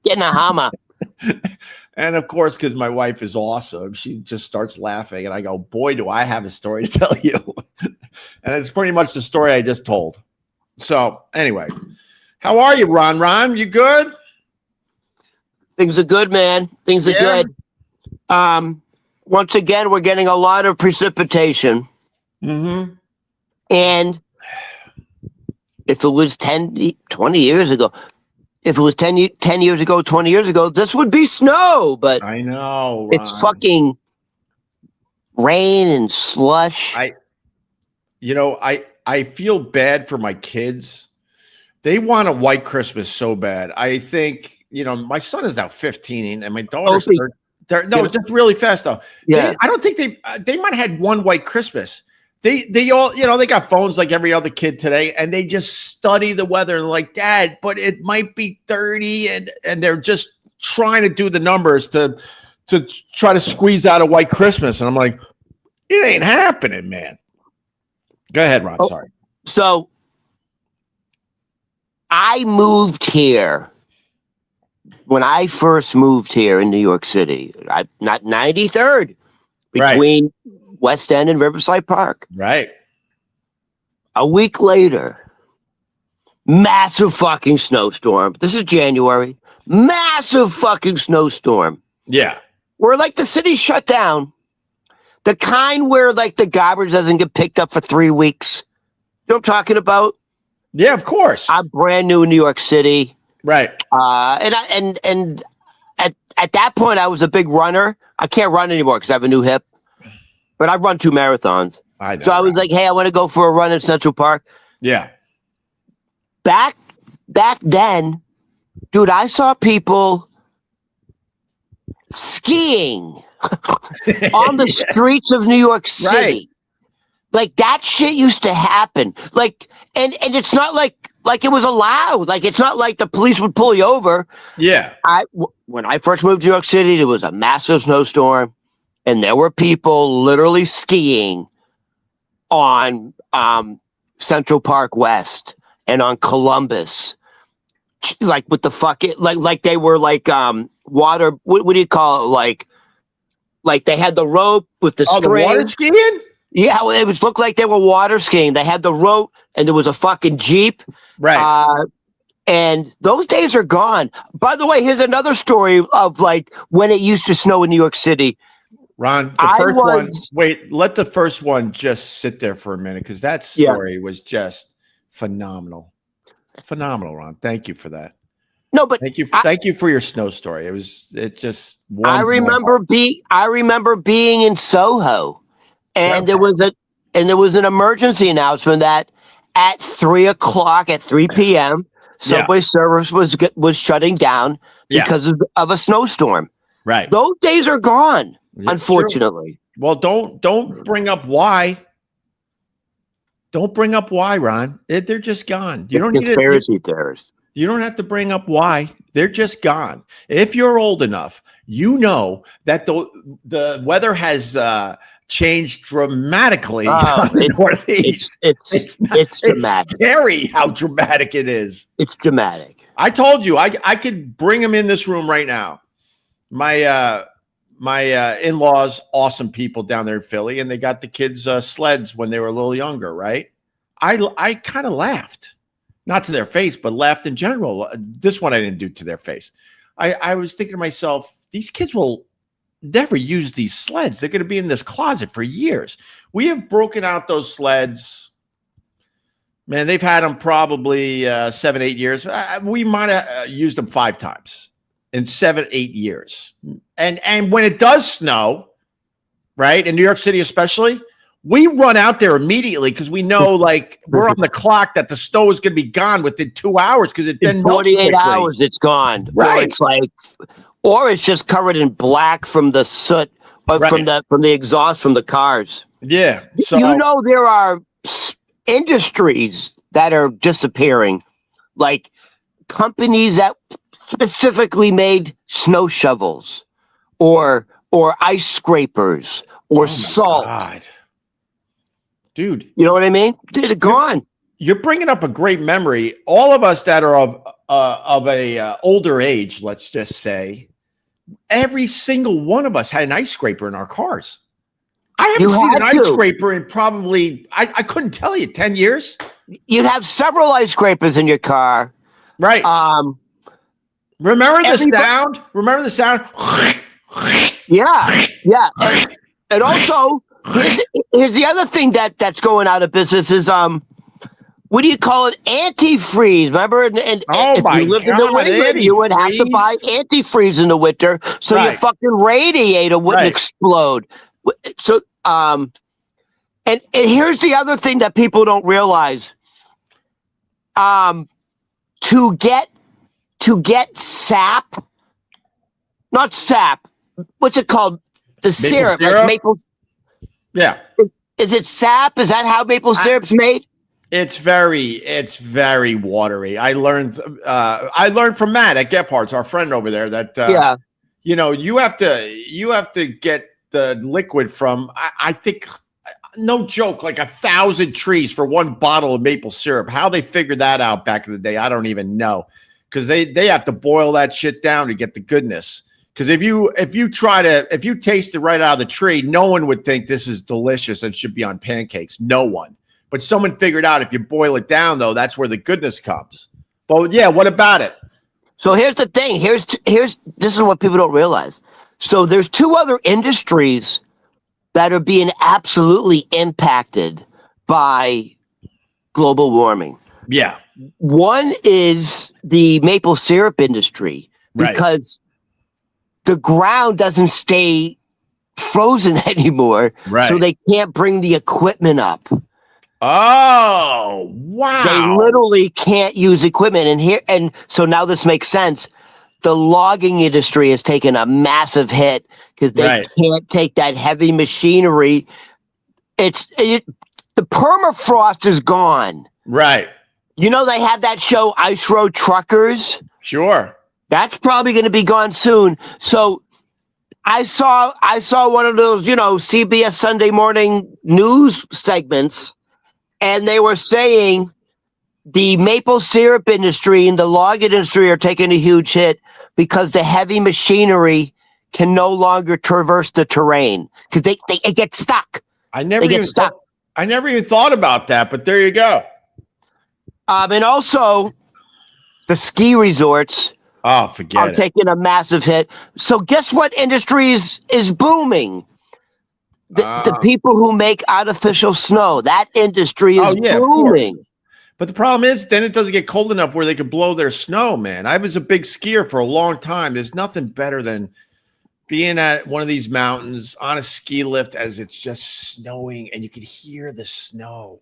Getting a hammer. And of course, because my wife is awesome, she just starts laughing, and I go, "Boy, do I have a story to tell you!" And it's pretty much the story I just told. So anyway, how are you, Ron? Ron, you good? Things are good, man. Things are good. Once again, we're getting a lot of precipitation. Mm-hmm. And if it was 20 years ago, if it was 10 years ago, 20 years ago, this would be snow. But I know, Ron. It's fucking rain and slush. I feel bad for my kids. They want a white Christmas so bad. I think, my son is now 15 and my daughter's just really fast though. Yeah. I don't think they might have had one white Christmas. They all, they got phones like every other kid today, and they just study the weather and like, Dad, but it might be 30, and they're just trying to do the numbers to try to squeeze out a white Christmas. And I'm like, it ain't happening, man. Go ahead, Ron. Sorry. So I moved here. When I first moved here in New York City, not 93rd, between West End and Riverside Park. Right. A week later, massive fucking snowstorm. This is January. Massive fucking snowstorm. Yeah. Where like the city's shut down. The kind where like the garbage doesn't get picked up for 3 weeks. You know what I'm talking about? Yeah, of course. I'm brand new in New York City. Right. And at that point, I was a big runner. I can't run anymore because I have a new hip. But I've run 2 marathons. I know. So I was like, hey, I want to go for a run in Central Park. Yeah. Back then, dude, I saw people skiing on the streets of New York City. Right. Like that shit used to happen. Like, and it's not like it was allowed. Like, it's not like the police would pull you over. Yeah. When I first moved to New York City, there was a massive snowstorm, and there were people literally skiing on Central Park West. and on Columbus, like with the fucking like they were like water. What do you call it? Like they had the rope with the string. The water skiing. Yeah, well, it looked like they were water skiing. They had the rope, and there was a fucking Jeep. Right. And those days are gone. By the way, here's another story of like when it used to snow in New York City. Ron, the first one. Wait, let the first one just sit there for a minute because that story was just phenomenal. Phenomenal, Ron. Thank you for that. No, but thank you for your snow story. It just. I remember being in Soho, and there was an emergency announcement that at 3 o'clock at 3 p.m. Subway service was shutting down because of a snowstorm. Right. Those days are gone, unfortunately. True. Well, don't bring up why. Don't bring up why, Ron. They're just gone. You don't need conspiracy theorists. You don't have to bring up why. They're just gone. If you're old enough, you know that the weather has changed dramatically in the Northeast. It's dramatic. It's scary how dramatic it is. It's dramatic. I told you I could bring them in this room right now. My in-laws, awesome people down there in Philly, and they got the kids sleds when they were a little younger, right? I kind of laughed, not to their face, but laughed in general. This one I didn't do to their face. I was thinking to myself, these kids will never use these sleds. They're going to be in this closet for years. We have broken out those sleds. Man, they've had them probably 7-8 years. We might have used them 5 times in 7-8 years. And when it does snow, right, in New York City especially, we run out there immediately because we know, like, we're on the clock that the snow is going to be gone within 2 hours because it then 48 hours it's gone. Right. Or it's just covered in black from the soot, from the exhaust from the cars. Yeah. So, there are industries that are disappearing, like companies that specifically made snow shovels or ice scrapers or salt. God. Dude. You know what I mean? They're gone. You're bringing up a great memory. All of us that are of a older age, let's just say, every single one of us had an ice scraper in our cars. I haven't seen an ice scraper in probably, I couldn't tell you, 10 years. You'd have several ice scrapers in your car. Right. Remember the sound? Remember the sound? Yeah. Yeah. And also, here's the other thing that's going out of business is, what do you call it? Antifreeze. Remember? And if you lived in New England, you would have to buy antifreeze in the winter so your fucking radiator wouldn't explode. So, and here's the other thing that people don't realize. To get sap, not sap. What's it called? The syrup, like maple. Yeah. Is it sap? Is that how maple syrup's made? It's very watery. I learned from Matt at Gephardt's, our friend over there, that you have to get the liquid from, I think, no joke, like 1,000 trees for one bottle of maple syrup. How they figured that out back in the day, I don't even know, because they have to boil that shit down to get the goodness. Because if you taste it right out of the tree, no one would think this is delicious and should be on pancakes. No one. But someone figured out if you boil it down, though, that's where the goodness comes. But yeah, what about it? So here's the thing. This is what people don't realize. So there's 2 other industries that are being absolutely impacted by global warming. Yeah. One is the maple syrup industry, because the ground doesn't stay frozen anymore. Right. So they can't bring the equipment up. Oh, wow. They literally can't use equipment. And so now this makes sense. The logging industry has taken a massive hit because they can't take that heavy machinery. The permafrost is gone. Right. They have that show Ice Road Truckers. Sure. That's probably going to be gone soon. So I saw one of those, CBS Sunday morning news segments, and they were saying the maple syrup industry and the log industry are taking a huge hit because the heavy machinery can no longer traverse the terrain because it gets stuck. I never even thought about that, but there you go. And also, the ski resorts are taking a massive hit. So guess what industry is booming? The people who make artificial snow. That industry is booming. But the problem is, then it doesn't get cold enough where they could blow their snow, man. I was a big skier for a long time. There's nothing better than being at one of these mountains on a ski lift as it's just snowing and you can hear the snow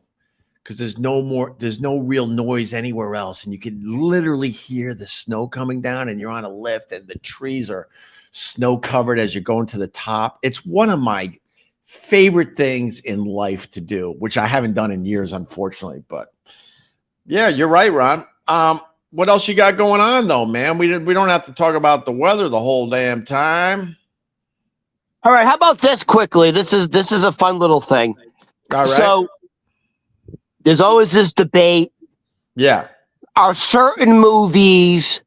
because there's no real noise anywhere else. And you can literally hear the snow coming down and you're on a lift and the trees are snow covered as you're going to the top. It's one of my favorite things in life to do, which I haven't done in years, unfortunately, but yeah, you're right, Ron. What else you got going on though, man? We don't have to talk about the weather the whole damn time. All right, how about this quickly? This is a fun little thing. All right. So there's always this debate. Yeah. Are certain movies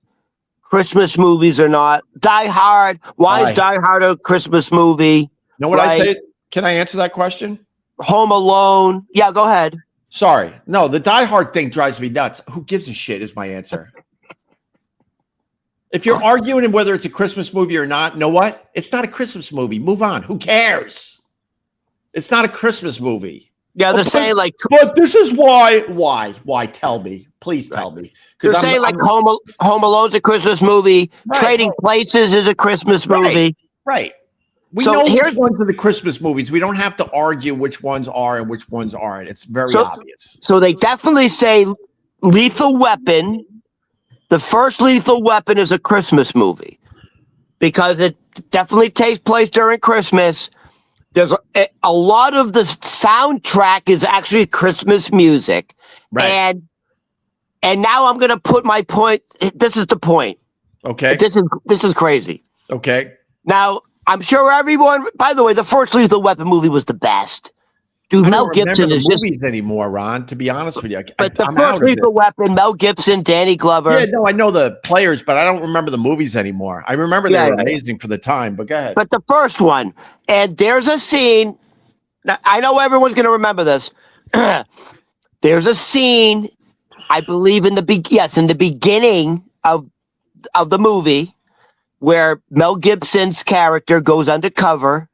Christmas movies or not? Die Hard. Why is Die Hard a Christmas movie? You know what I say? Can I answer that question? Home Alone. Yeah, go ahead. Sorry. No, the Die Hard thing drives me nuts. Who gives a shit is my answer. If you're arguing whether it's a Christmas movie or not, you know what? It's not a Christmas movie. Move on. Who cares? It's not a Christmas movie. Yeah, they're saying like... But this is why. Why? Tell me. Please tell me. They're saying like Home Alone's a Christmas movie. Right, Trading Places is a Christmas movie. Right. We know which ones are the Christmas movies. We don't have to argue which ones are and which ones aren't. It's very obvious. So they definitely say Lethal Weapon, the first Lethal Weapon is a Christmas movie because it definitely takes place during Christmas. There's a lot of the soundtrack is actually Christmas music. Right. And now I'm going to put my point. This is the point. Okay. This is crazy. Okay. Now, I'm sure everyone, by the way, the first Lethal Weapon movie was the best. Dude, Mel Gibson is just movies anymore, Ron, to be honest with you. But the first Lethal Weapon, Mel Gibson, Danny Glover. Yeah, no, I know the players, but I don't remember the movies anymore. I remember they were amazing for the time, but go ahead. But the first one, and there's a scene, now, I know everyone's going to remember this. There's a scene, I believe in the beginning of the movie, where Mel Gibson's character goes undercover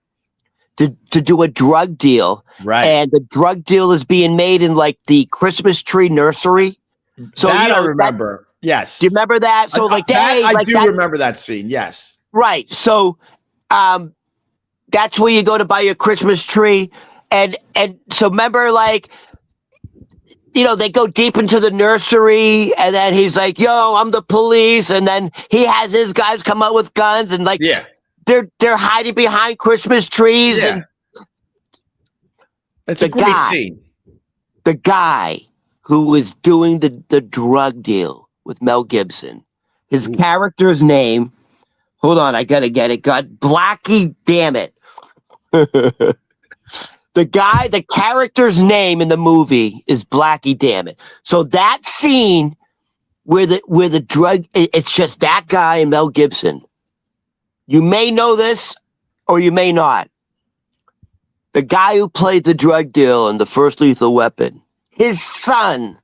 to do a drug deal. Right. And the drug deal is being made in like the Christmas tree nursery. So that I remember. Yes. Do you remember that? So I do remember that scene. Yes. Right. So that's where you go to buy your Christmas tree. And so remember, like, you know, they go deep into the nursery and then he's like, yo, I'm the police. And then he has his guys come out with guns and like, they're hiding behind Christmas trees. Yeah. And that's a great scene. The guy who was doing the drug deal with Mel Gibson, his character's name, hold on, I got to get it. God, Blackie, damn it. The character's name in the movie is Blackie, damn it. So that scene where the drug, it's just that guy and Mel Gibson. You may know this or you may not. The guy who played the drug deal in the first Lethal Weapon, his son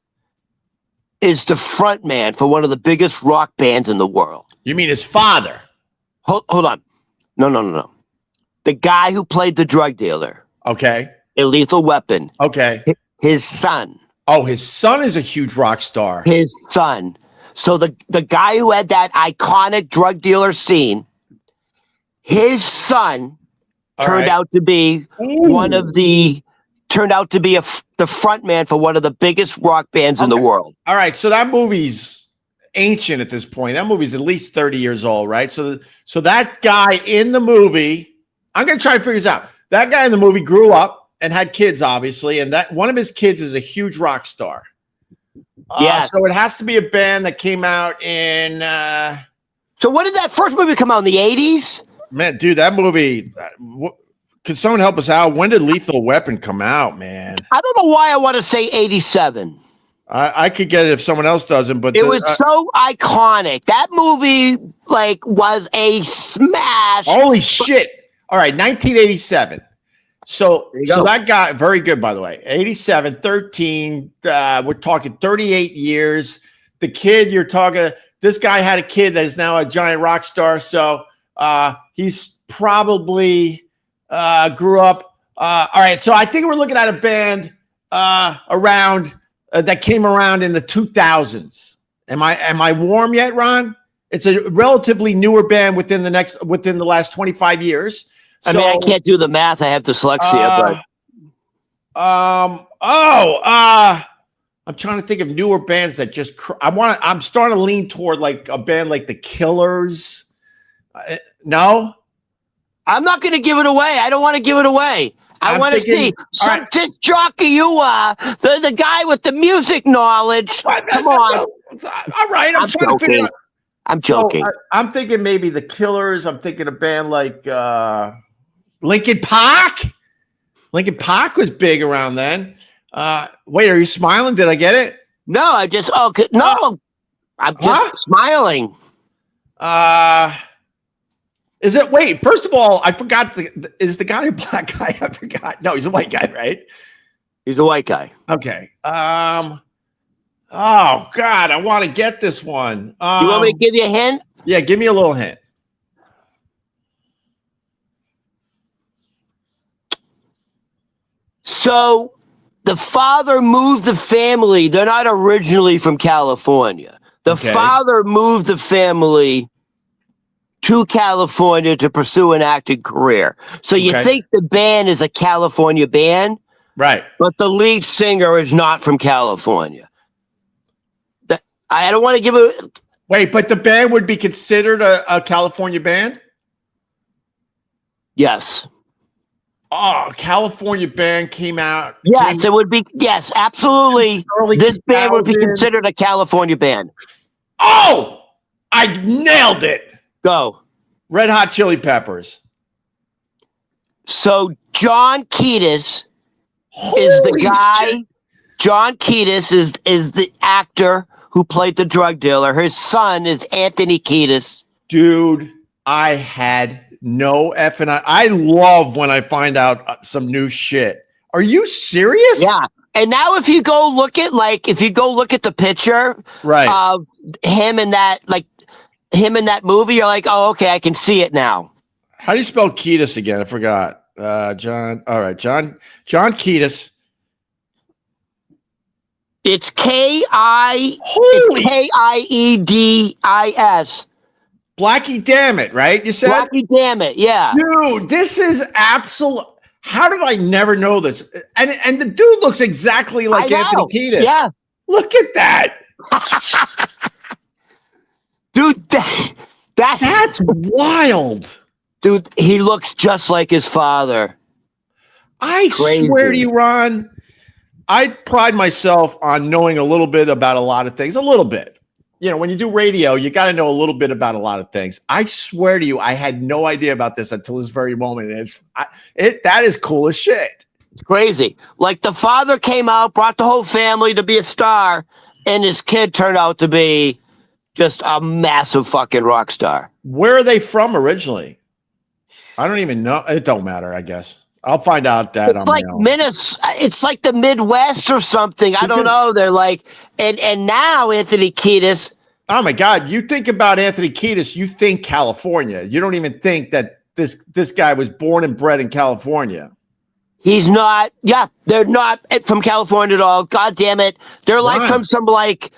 is the front man for one of the biggest rock bands in the world. You mean his father? Hold on. No. The guy who played the drug dealer. Okay. A Lethal Weapon. Okay. His son. Oh, his son is a huge rock star. His son. So the guy who had that iconic drug dealer scene, his son turned out to be the front man for one of the biggest rock bands in the world. All right. So that movie's ancient at this point. That movie's at least 30 years old, right? So that guy in the movie, I'm going to try to figure this out. That guy in the movie grew up and had kids, obviously, and that one of his kids is a huge rock star. Yes. So it has to be a band that came out in... So when did that first movie come out? In the 80s? Man, dude, that movie... could someone help us out? When did Lethal Weapon come out, man? I don't know why I want to say 87. I could get it if someone else doesn't, but it was so iconic. That movie was a smash. Holy shit. All right, 1987. So that guy, very good, by the way. 87, 13. We're talking 38 years. The kid you're talking, this guy had a kid that is now a giant rock star. So he's probably grew up. All right, so I think we're looking at a band around that came around in the 2000s. Am I warm yet, Ron? It's a relatively newer band within the last 25 years. I mean, I can't do the math. I have dyslexia, but I'm trying to think of newer bands that just. I'm starting to lean toward like a band like the Killers. No, I'm not going to give it away. I don't want to give it away. I want to see some disc jockey you are, the guy with the music knowledge. Come on. All right, I'm trying to figure out. I'm joking. So, I'm thinking maybe the Killers. I'm thinking a band like Linkin Park. Linkin Park was big around then. Wait, are you smiling? Did I get it? No, I'm just smiling. Is it? Wait, first of all, I forgot. Is the guy a black guy? I forgot. No, he's a white guy, right? He's a white guy. Okay. Oh God, I want to get this one. You want me to give you a hint? Yeah, give me a little hint. So the father moved the family. They're not originally from California. The father moved the family to California to pursue an acting career. So you think the band is a California band, right? But the lead singer is not from California. I don't want to give it. Wait, but the band would be considered a California band? Yes. Oh, California band came out. Yes, it would be. Yes, absolutely. This band would be considered a California band. Oh, I nailed it. Go. Red Hot Chili Peppers. So John Kiedis is the guy. Shit. John Kiedis is the actor who played the drug dealer. His son is Anthony Kiedis. Dude, I had no effing. I love when I find out some new shit. Are you serious? Yeah. And now if you go look at the picture of him in that movie, you're like, oh, okay, I can see it now. How do you spell Kiedis again? I forgot. John. All right, John Kiedis. It's Kiedis. Blackie Damn It, right? You said Blackie Damn It, yeah. Dude, this is absolute. How did I never know this? And the dude looks exactly like Anthony Kiedis. Yeah. Look at that. Dude, that's wild. Dude, he looks just like his father. I swear to you, Ron, I pride myself on knowing a little bit about a lot of things. A little bit. You know, when you do radio, you got to know a little bit about a lot of things. I swear to you, I had no idea about this until this very moment. And that is cool as shit. It's crazy. Like the father came out, brought the whole family to be a star, and his kid turned out to be just a massive fucking rock star. Where are they from originally? I don't even know. It don't matter, I guess. I'll find out that. It's like it's like the Midwest or something. I don't know. They're like, and now Anthony Kiedis. Oh my God! You think about Anthony Kiedis, you think California. You don't even think that this guy was born and bred in California. He's not. Yeah, they're not from California at all. God damn it! They're like from some like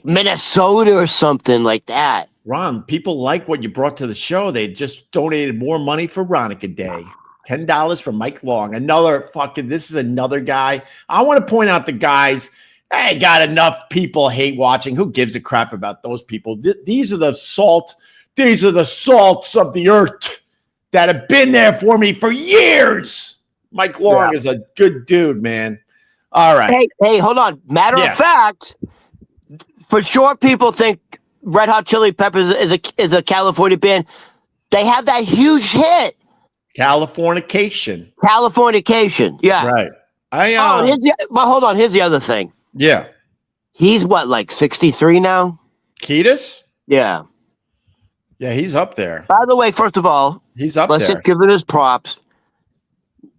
Minnesota or something like that. Ron, people like what you brought to the show. They just donated more money for Ronica Day. $10 from Mike Long. This is another guy. I want to point out the guys. Hey, got enough people hate watching. Who gives a crap about those people? These are the salt. These are the salts of the earth that have been there for me for years. Mike Long is a good dude, man. All right. Hey, hold on. Matter of fact, for sure, people think Red Hot Chili Peppers is a California band. They have that huge hit. Californication. Yeah. Right. Hold on. Here's the other thing. Yeah. He's what, like 63 now? Kiedis? Yeah. Yeah, he's up there. By the way, first of all, he's up let's there. just give it his props.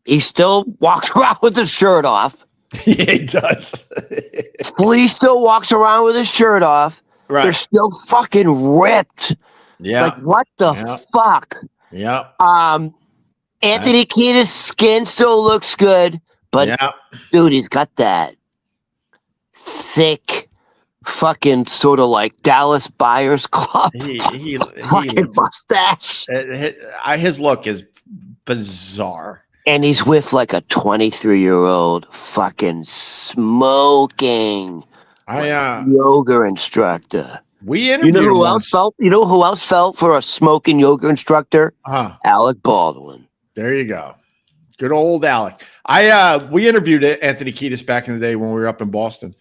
He still walks around with his shirt off. Yeah, he does. He still walks around with his shirt off. Right. They're still fucking ripped. Yeah. Like, what the fuck? Yeah. Anthony Kiedis' skin still looks good, but dude, he's got that thick, fucking sort of like Dallas Buyers Club fucking mustache. His look is bizarre. And he's with like a 23-year-old fucking smoking yoga instructor. We interviewed who else felt? You know who else felt for a smoking yoga instructor? Alec Baldwin. There you go. Good old Alec. We interviewed Anthony Kiedis back in the day when we were up in Boston.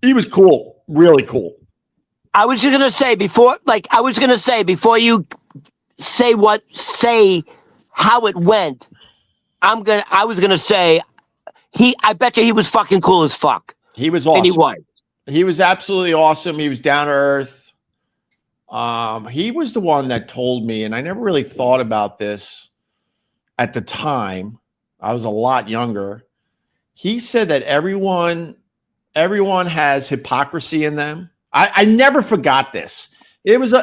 He was cool, really cool. I was just gonna say before you say how it went. I was gonna say I bet you he was fucking cool as fuck. He was awesome. And he was. He was absolutely awesome. He was down to earth. He was the one that told me, and I never really thought about this at the time. I was a lot younger. He said that everyone has hypocrisy in them. I never forgot this. It was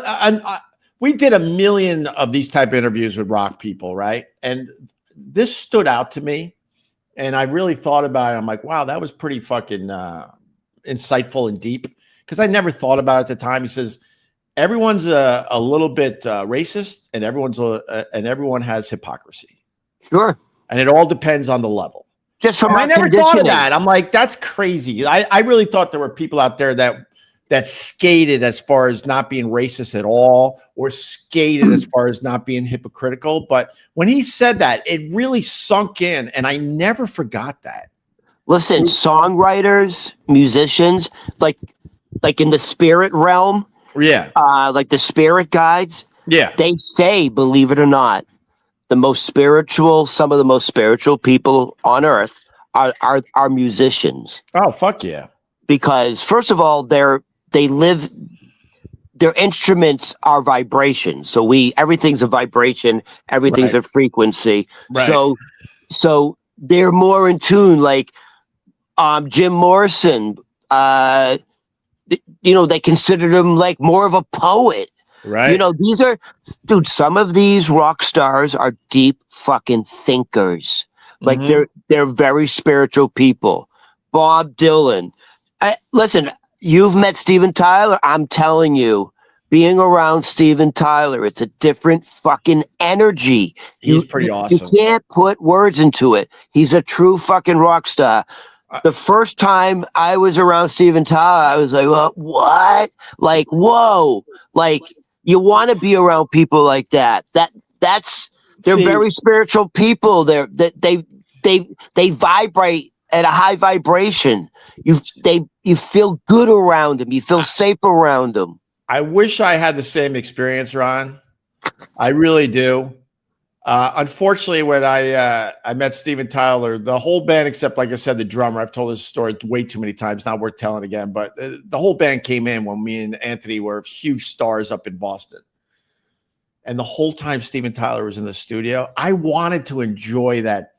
we did a million of these type of interviews with rock people, right? And this stood out to me, and I really thought about it. I'm like, wow, that was pretty fucking insightful and deep, because I never thought about it at the time. He says everyone's a little bit racist, and everyone has hypocrisy. Sure, and it all depends on the level. Just from I never thought of that. I'm like, that's crazy. I really thought there were people out there that skated as far as not being racist at all, or skated as far as not being hypocritical. But when he said that, it really sunk in, and I never forgot that. Listen, songwriters, musicians, like in the spirit realm, like the spirit guides, they say, believe it or not, some of the most spiritual people on earth are musicians. Oh, fuck yeah! Because first of all, their instruments are vibrations. So everything's a vibration, everything's a frequency. Right. So they're more in tune. Like Jim Morrison, they considered him like more of a poet. Right. Some of these rock stars are deep fucking thinkers. Like they're very spiritual people. Bob Dylan. Listen, you've met Steven Tyler. I'm telling you, being around Steven Tyler, it's a different fucking energy. He's pretty awesome. You can't put words into it. He's a true fucking rock star. The first time I was around Steven Tyler, I was like, what? Like, whoa. Like, you want to be around people like that. They're very spiritual people. They vibrate at a high vibration. You feel good around them. You feel safe around them. I wish I had the same experience, Ron. I really do. Unfortunately, when I met Steven Tyler, the whole band, except, like I said, the drummer, I've told this story way too many times, not worth telling again, but the whole band came in when me and Anthony were huge stars up in Boston. And the whole time Steven Tyler was in the studio, I wanted to enjoy that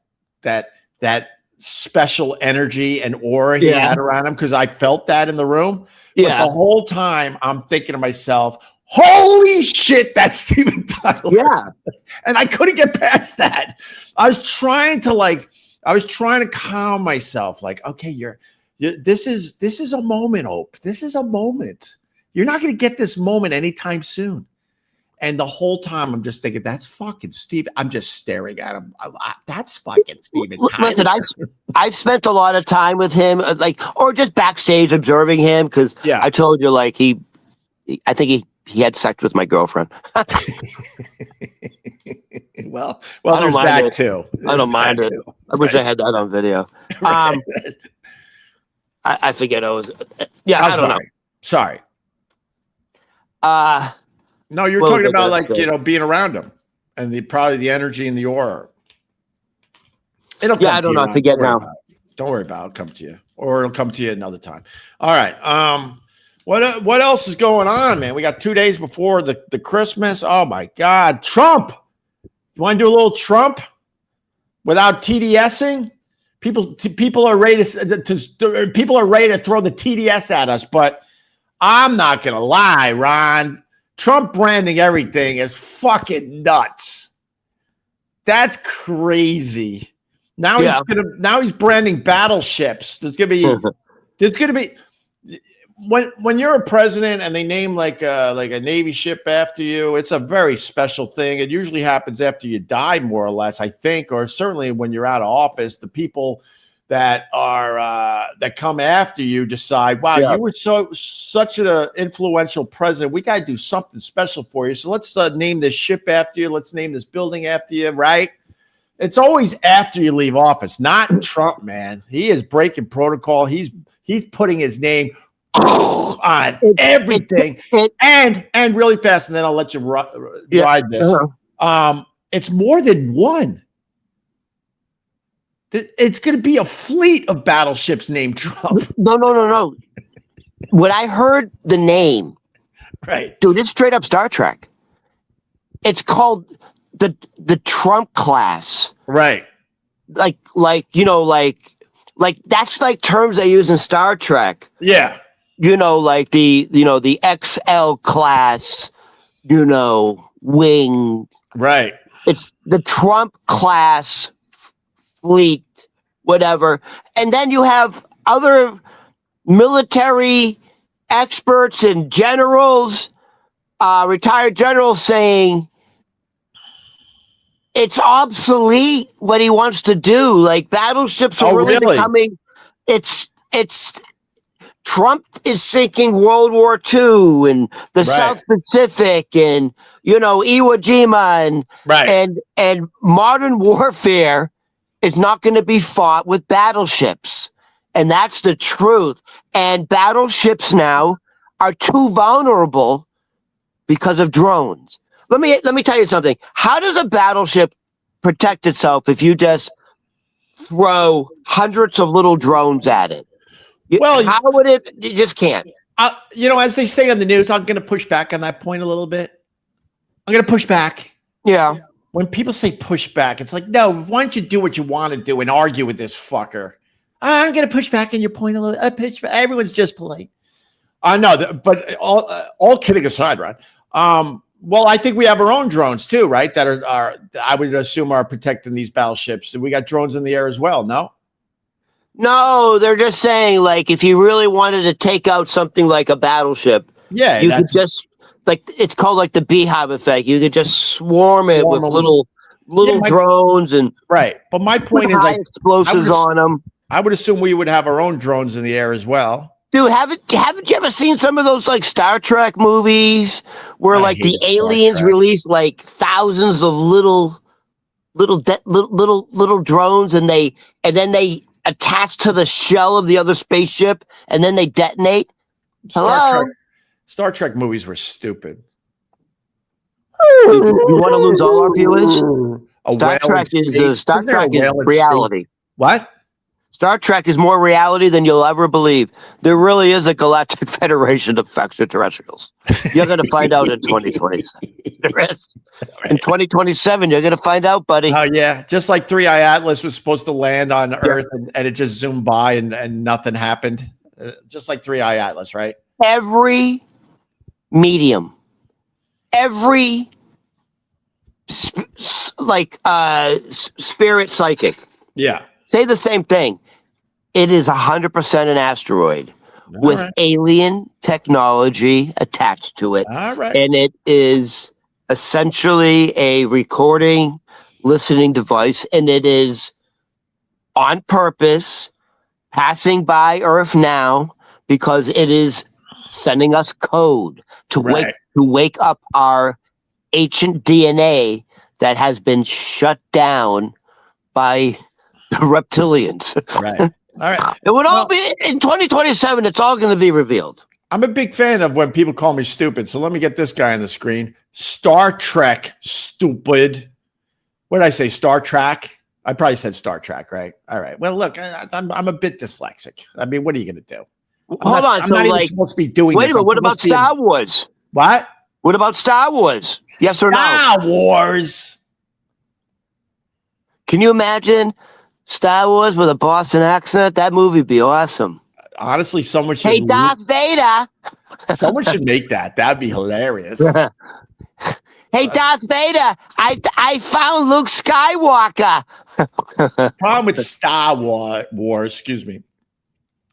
special energy and aura he had around him, because I felt that in the room. But the whole time I'm thinking to myself, holy shit, that's Steven Tyler. Yeah. And I couldn't get past that. I was trying to calm myself. Like, okay, this is a moment, Hope. This is a moment. You're not going to get this moment anytime soon. And the whole time I'm just thinking, that's fucking Steve. I'm just staring at him. That's fucking Steven Tyler. Listen, I've spent a lot of time with him, or just backstage observing him, because I told you, like, I think he had sex with my girlfriend. well, there's that too. I don't mind it. I wish I had that on video. I forget. I don't know. Sorry. No, you're talking about being around him, and probably the energy and the aura. It'll come I don't know. I forget now. Don't worry about it. It'll come to you, or it'll come to you another time. All right. What else is going on, man? We got 2 days before the Christmas. Oh my God, Trump! You want to do a little Trump without TDSing? People are ready to people are ready to throw the TDS at us, but I'm not gonna lie, Ron. Trump branding everything is fucking nuts. That's crazy. Now he's branding battleships. There's gonna be when you're a president and they name like a Navy ship after you, it's a very special thing. It usually happens after you die, more or less, I think, or certainly when you're out of office. The people that are that come after you decide, wow, you were such an influential president. We got to do something special for you. So let's name this ship after you. Let's name this building after you, right? It's always after you leave office, not Trump, man. He is breaking protocol. He's putting his name on everything, and really fast, and then I'll let you ride this. It's more than one. It's going to be a fleet of battleships named Trump. No. When I heard the name, right, dude, it's straight up Star Trek. It's called the Trump class, right? Like that's like terms they use in Star Trek. Yeah. Like the XL class, wing. Right. It's the Trump class fleet, whatever. And then you have other military experts and generals, retired generals saying it's obsolete what he wants to do. Like battleships are really becoming, it's Trump is sinking World War II and the South Pacific and, Iwo Jima and modern warfare is not going to be fought with battleships. And that's the truth. And battleships now are too vulnerable because of drones. Let me tell you something. How does a battleship protect itself if you just throw hundreds of little drones at it? Well, how would it? You just can't. As they say on the news, I'm going to push back on that point a little bit. I'm going to push back. Yeah. When people say push back, it's like, no, why don't you do what you want to do and argue with this fucker? I'm going to push back on your point a little. Everyone's just polite. I know, but all kidding aside, right? Well, I think we have our own drones too, right? That are I would assume are protecting these battleships. And we got drones in the air as well, no? No, they're just saying, like, if you really wanted to take out something like a battleship, you could just, like, it's called like the beehive effect. You could just swarm it with little drones and right. But my point is, like, explosives on them. I would assume we would have our own drones in the air as well. Dude, haven't you ever seen some of those like Star Trek movies where like the aliens release like thousands of little drones and then they attach to the shell of the other spaceship and then they detonate? Star Trek movies were stupid. You want to lose all our viewers? Star Trek is reality. What? Star Trek is more reality than you'll ever believe. There really is a galactic federation of extraterrestrials. You're going to find out in 2027. In 2027, you're going to find out, buddy. Oh, yeah. Just like 3i Atlas was supposed to land on Earth and it just zoomed by and nothing happened. Just like 3i Atlas, right? Every medium, every spirit psychic. Yeah. Say the same thing. It is 100% an asteroid with alien technology attached to it. All right. And it is essentially a recording, listening device. And it is on purpose passing by Earth now because it is sending us code to wake up our ancient DNA that has been shut down by the reptilians. Right. All right. It would all be in 2027. It's all going to be revealed. I'm a big fan of when people call me stupid. So let me get this guy on the screen. Star Trek, stupid. What did I say? Star Trek? I probably said Star Trek, right? All right. Well, look, I'm a bit dyslexic. I mean, what are you going to do? I'm not even supposed to be doing this. Wait a minute. What about Star Wars? What? What about Star Wars? Yes or no? Star Wars. Can you imagine Star Wars with a Boston accent? That movie would be awesome. Honestly, someone should. Hey, Darth Vader. Someone should make that. That'd be hilarious. Hey, Darth Vader, I found Luke Skywalker. Problem with Star Wars, excuse me.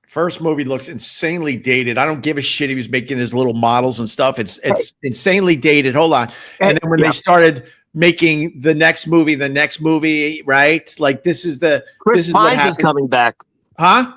First movie looks insanely dated. I don't give a shit. He was making his little models and stuff. It's insanely dated. Hold on. And then when they started making the next movie, right? Like this is what happened. Coming back. Huh?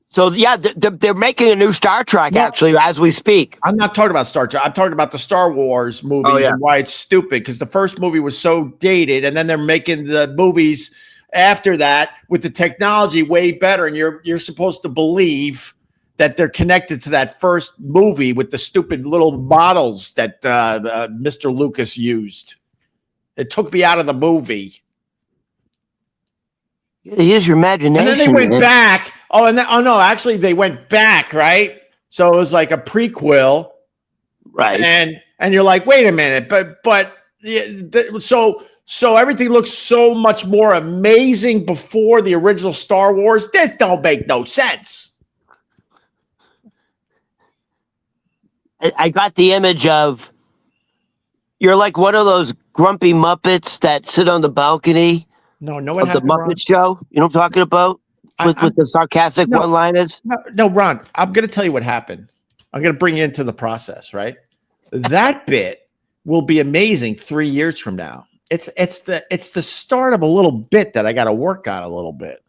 So yeah, they're making a new Star Trek actually as we speak. I'm not talking about Star Trek. I'm talking about the Star Wars movies and why it's stupid, because the first movie was so dated, and then they're making the movies after that with the technology way better, and you're supposed to believe that they're connected to that first movie with the stupid little models that Mr. Lucas used. It took me out of the movie. Use your imagination. And then they went back. Actually, they went back, right? So it was like a prequel, right? And you're like, wait a minute, so everything looks so much more amazing before the original Star Wars. This don't make no sense. I got the image of you're like one of those grumpy Muppets that sit on the balcony. No, of the Muppet Show. You know what I'm talking about? With the sarcastic one-liners? No, Ron, I'm going to tell you what happened. I'm going to bring you into the process, right? That bit will be amazing 3 years from now. It's the start of a little bit that I got to work on a little bit.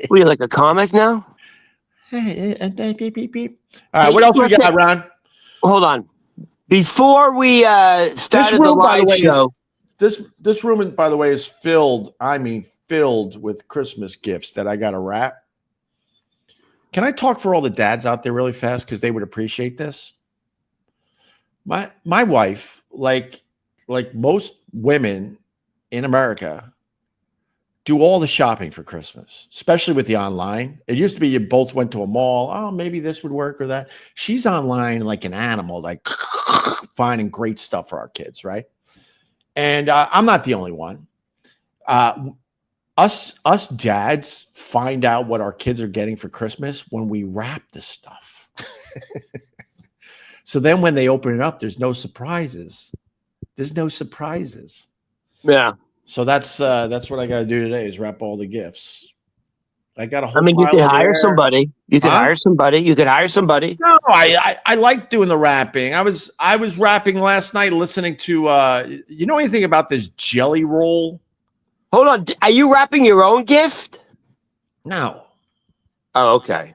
What are you, like a comic now? All right, what else we got, Ron? Hold on. Before we started the live show... This room, by the way, is filled with Christmas gifts that I got to wrap. Can I talk for all the dads out there really fast, because they would appreciate this? My wife, like most women in America, do all the shopping for Christmas, especially with the online. It used to be you both went to a mall. Oh, maybe this would work or that. She's online like an animal, like finding great stuff for our kids, right? And I'm not the only one. Us dads find out what our kids are getting for Christmas when we wrap the stuff. So then when they open it up, there's no surprises. Yeah. So that's what I got to do today, is wrap all the gifts. I got a whole. You could hire somebody. You could hire somebody. No, I like doing the wrapping. I was wrapping last night, listening to. You know anything about this jelly roll? Hold on, are you wrapping your own gift? No. Oh, okay.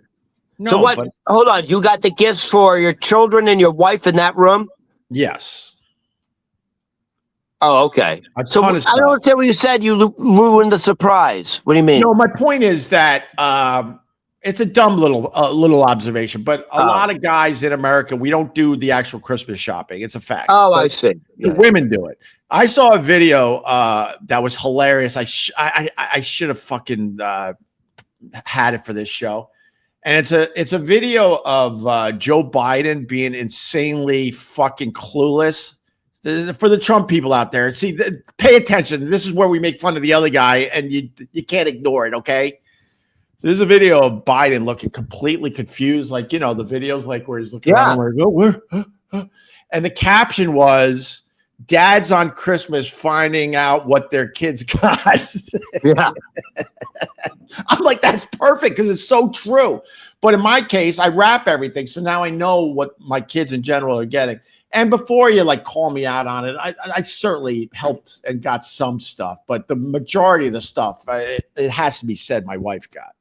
No. So what? Hold on, you got the gifts for your children and your wife in that room? Yes. Oh, okay. So I don't understand what you said. You ruined the surprise. What do you mean? No, my point is that it's a dumb little observation, but a lot of guys in America, we don't do the actual Christmas shopping. It's a fact. Oh, I see. The women do it. I saw a video that was hilarious. I should have fucking had it for this show. And it's a video of Joe Biden being insanely fucking clueless. For the Trump people out there, see, pay attention. This is where we make fun of the other guy, and you can't ignore it, okay? So there's a video of Biden looking completely confused, like, you know, the videos like where he's looking around, where, and the caption was, "Dads on Christmas finding out what their kids got." Yeah. I'm like, that's perfect, because it's so true. But in my case, I wrap everything, so now I know what my kids in general are getting. And before you like call me out on it, I certainly helped and got some stuff, but the majority of the stuff, it has to be said, my wife got.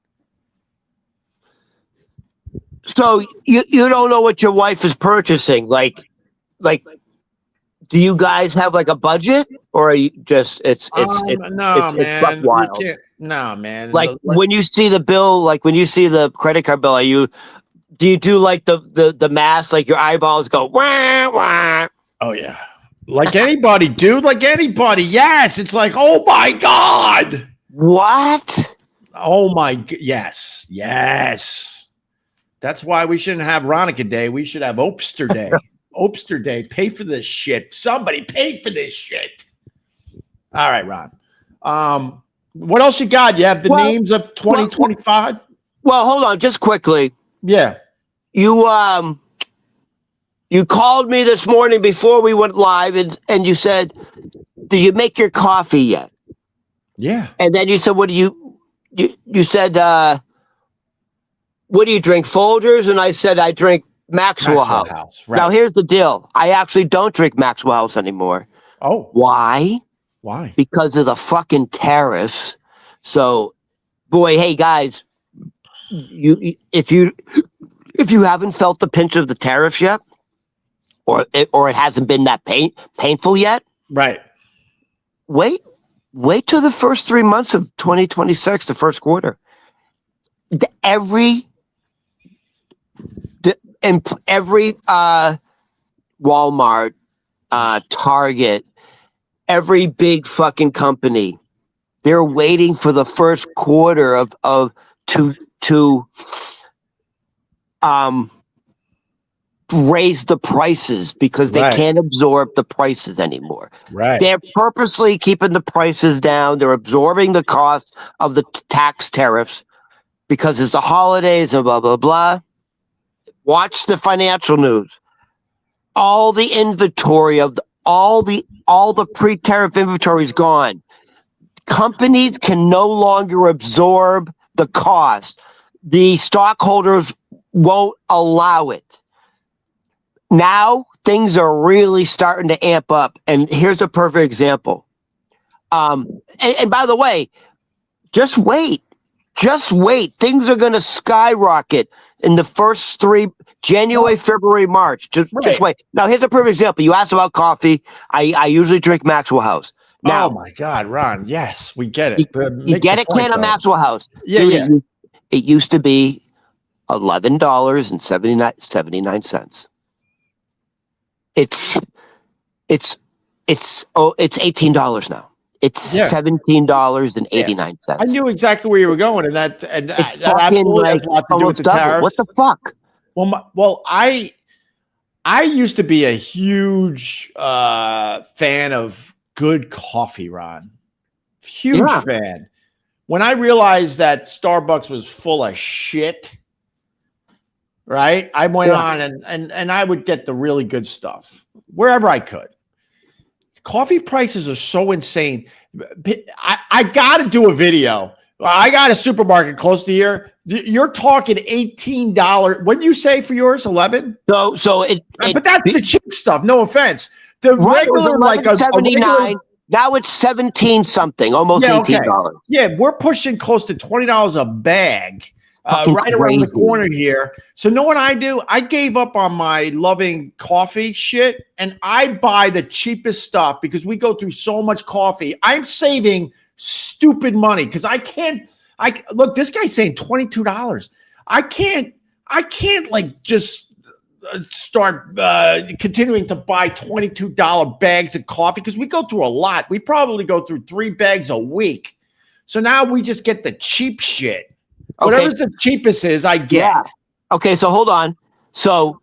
So you don't know what your wife is purchasing, like, do you guys have like a budget, or are you just it's man, wild? No, man. Like when you see the bill, like when you see the credit card bill, do you do like the math, like your eyeballs go wah, wah? Oh yeah. Like anybody, dude. Like anybody. Yes. It's like, oh my God. What? Oh my. Yes. Yes. That's why we shouldn't have Ronica Day. We should have Opster Day. Opster Day. Pay for this shit. Somebody pay for this shit. All right, Ron. What else you got? You have the names of 2025? Well, hold on, just quickly. Yeah. You called me this morning before we went live and you said, "Did you make your coffee yet?" Yeah. And then you said, "What do you said, what do you drink, Folgers?" And I said, "I drink Maxwell House." Right. Now, here's the deal. I actually don't drink Maxwell House anymore. Oh. Why? Why? Because of the fucking tariffs. So, boy, hey, guys, if you haven't felt the pinch of the tariffs yet, or it hasn't been that painful yet, right? Wait till the first 3 months of 2026, the first quarter. Every Walmart, Target, every big fucking company, they're waiting for the first quarter to raise the prices because they can't absorb the prices anymore. Right. They're purposely keeping the prices down. They're absorbing the cost of the tax tariffs because it's the holidays and blah, blah, blah. Watch the financial news. All the inventory of all the pre-tariff inventory is gone. Companies can no longer absorb the cost. The stockholders won't allow it. Now things are really starting to amp up. And here's a perfect example. And by the way, just wait. Things are going to skyrocket in the first January, February, March. Just wait. Now, here's a perfect example. You asked about coffee. I usually drink Maxwell House. Now, oh my God, Ron. Yes, we get it. You get a can of Maxwell House. Yeah, dude, it used to be $11.79. It's $18 now. It's $17.89. I knew exactly where you were going, and that absolutely has a lot to do with the tariffs. What the fuck? Well, I used to be a huge fan of good coffee, Ron. Huge fan. When I realized that Starbucks was full of shit, right? I went on and I would get the really good stuff wherever I could. Coffee prices are so insane. I got to do a video. I got a supermarket close to here. You're talking $18. What did you say for yours? 11? But that's the cheap stuff. No offense. The regular, like a 79. Now it's 17 something, almost $18. Yeah, we're pushing close to $20 a bag. Right around the corner here. So know what I do? I gave up on my loving coffee shit and I buy the cheapest stuff because we go through so much coffee. I'm saving stupid money because look, this guy's saying $22. I can't like just start continuing to buy $22 bags of coffee because we go through a lot. We probably go through 3 bags a week. So now we just get the cheap shit. Whatever's the cheapest is, I get. Yeah. Okay, so hold on. So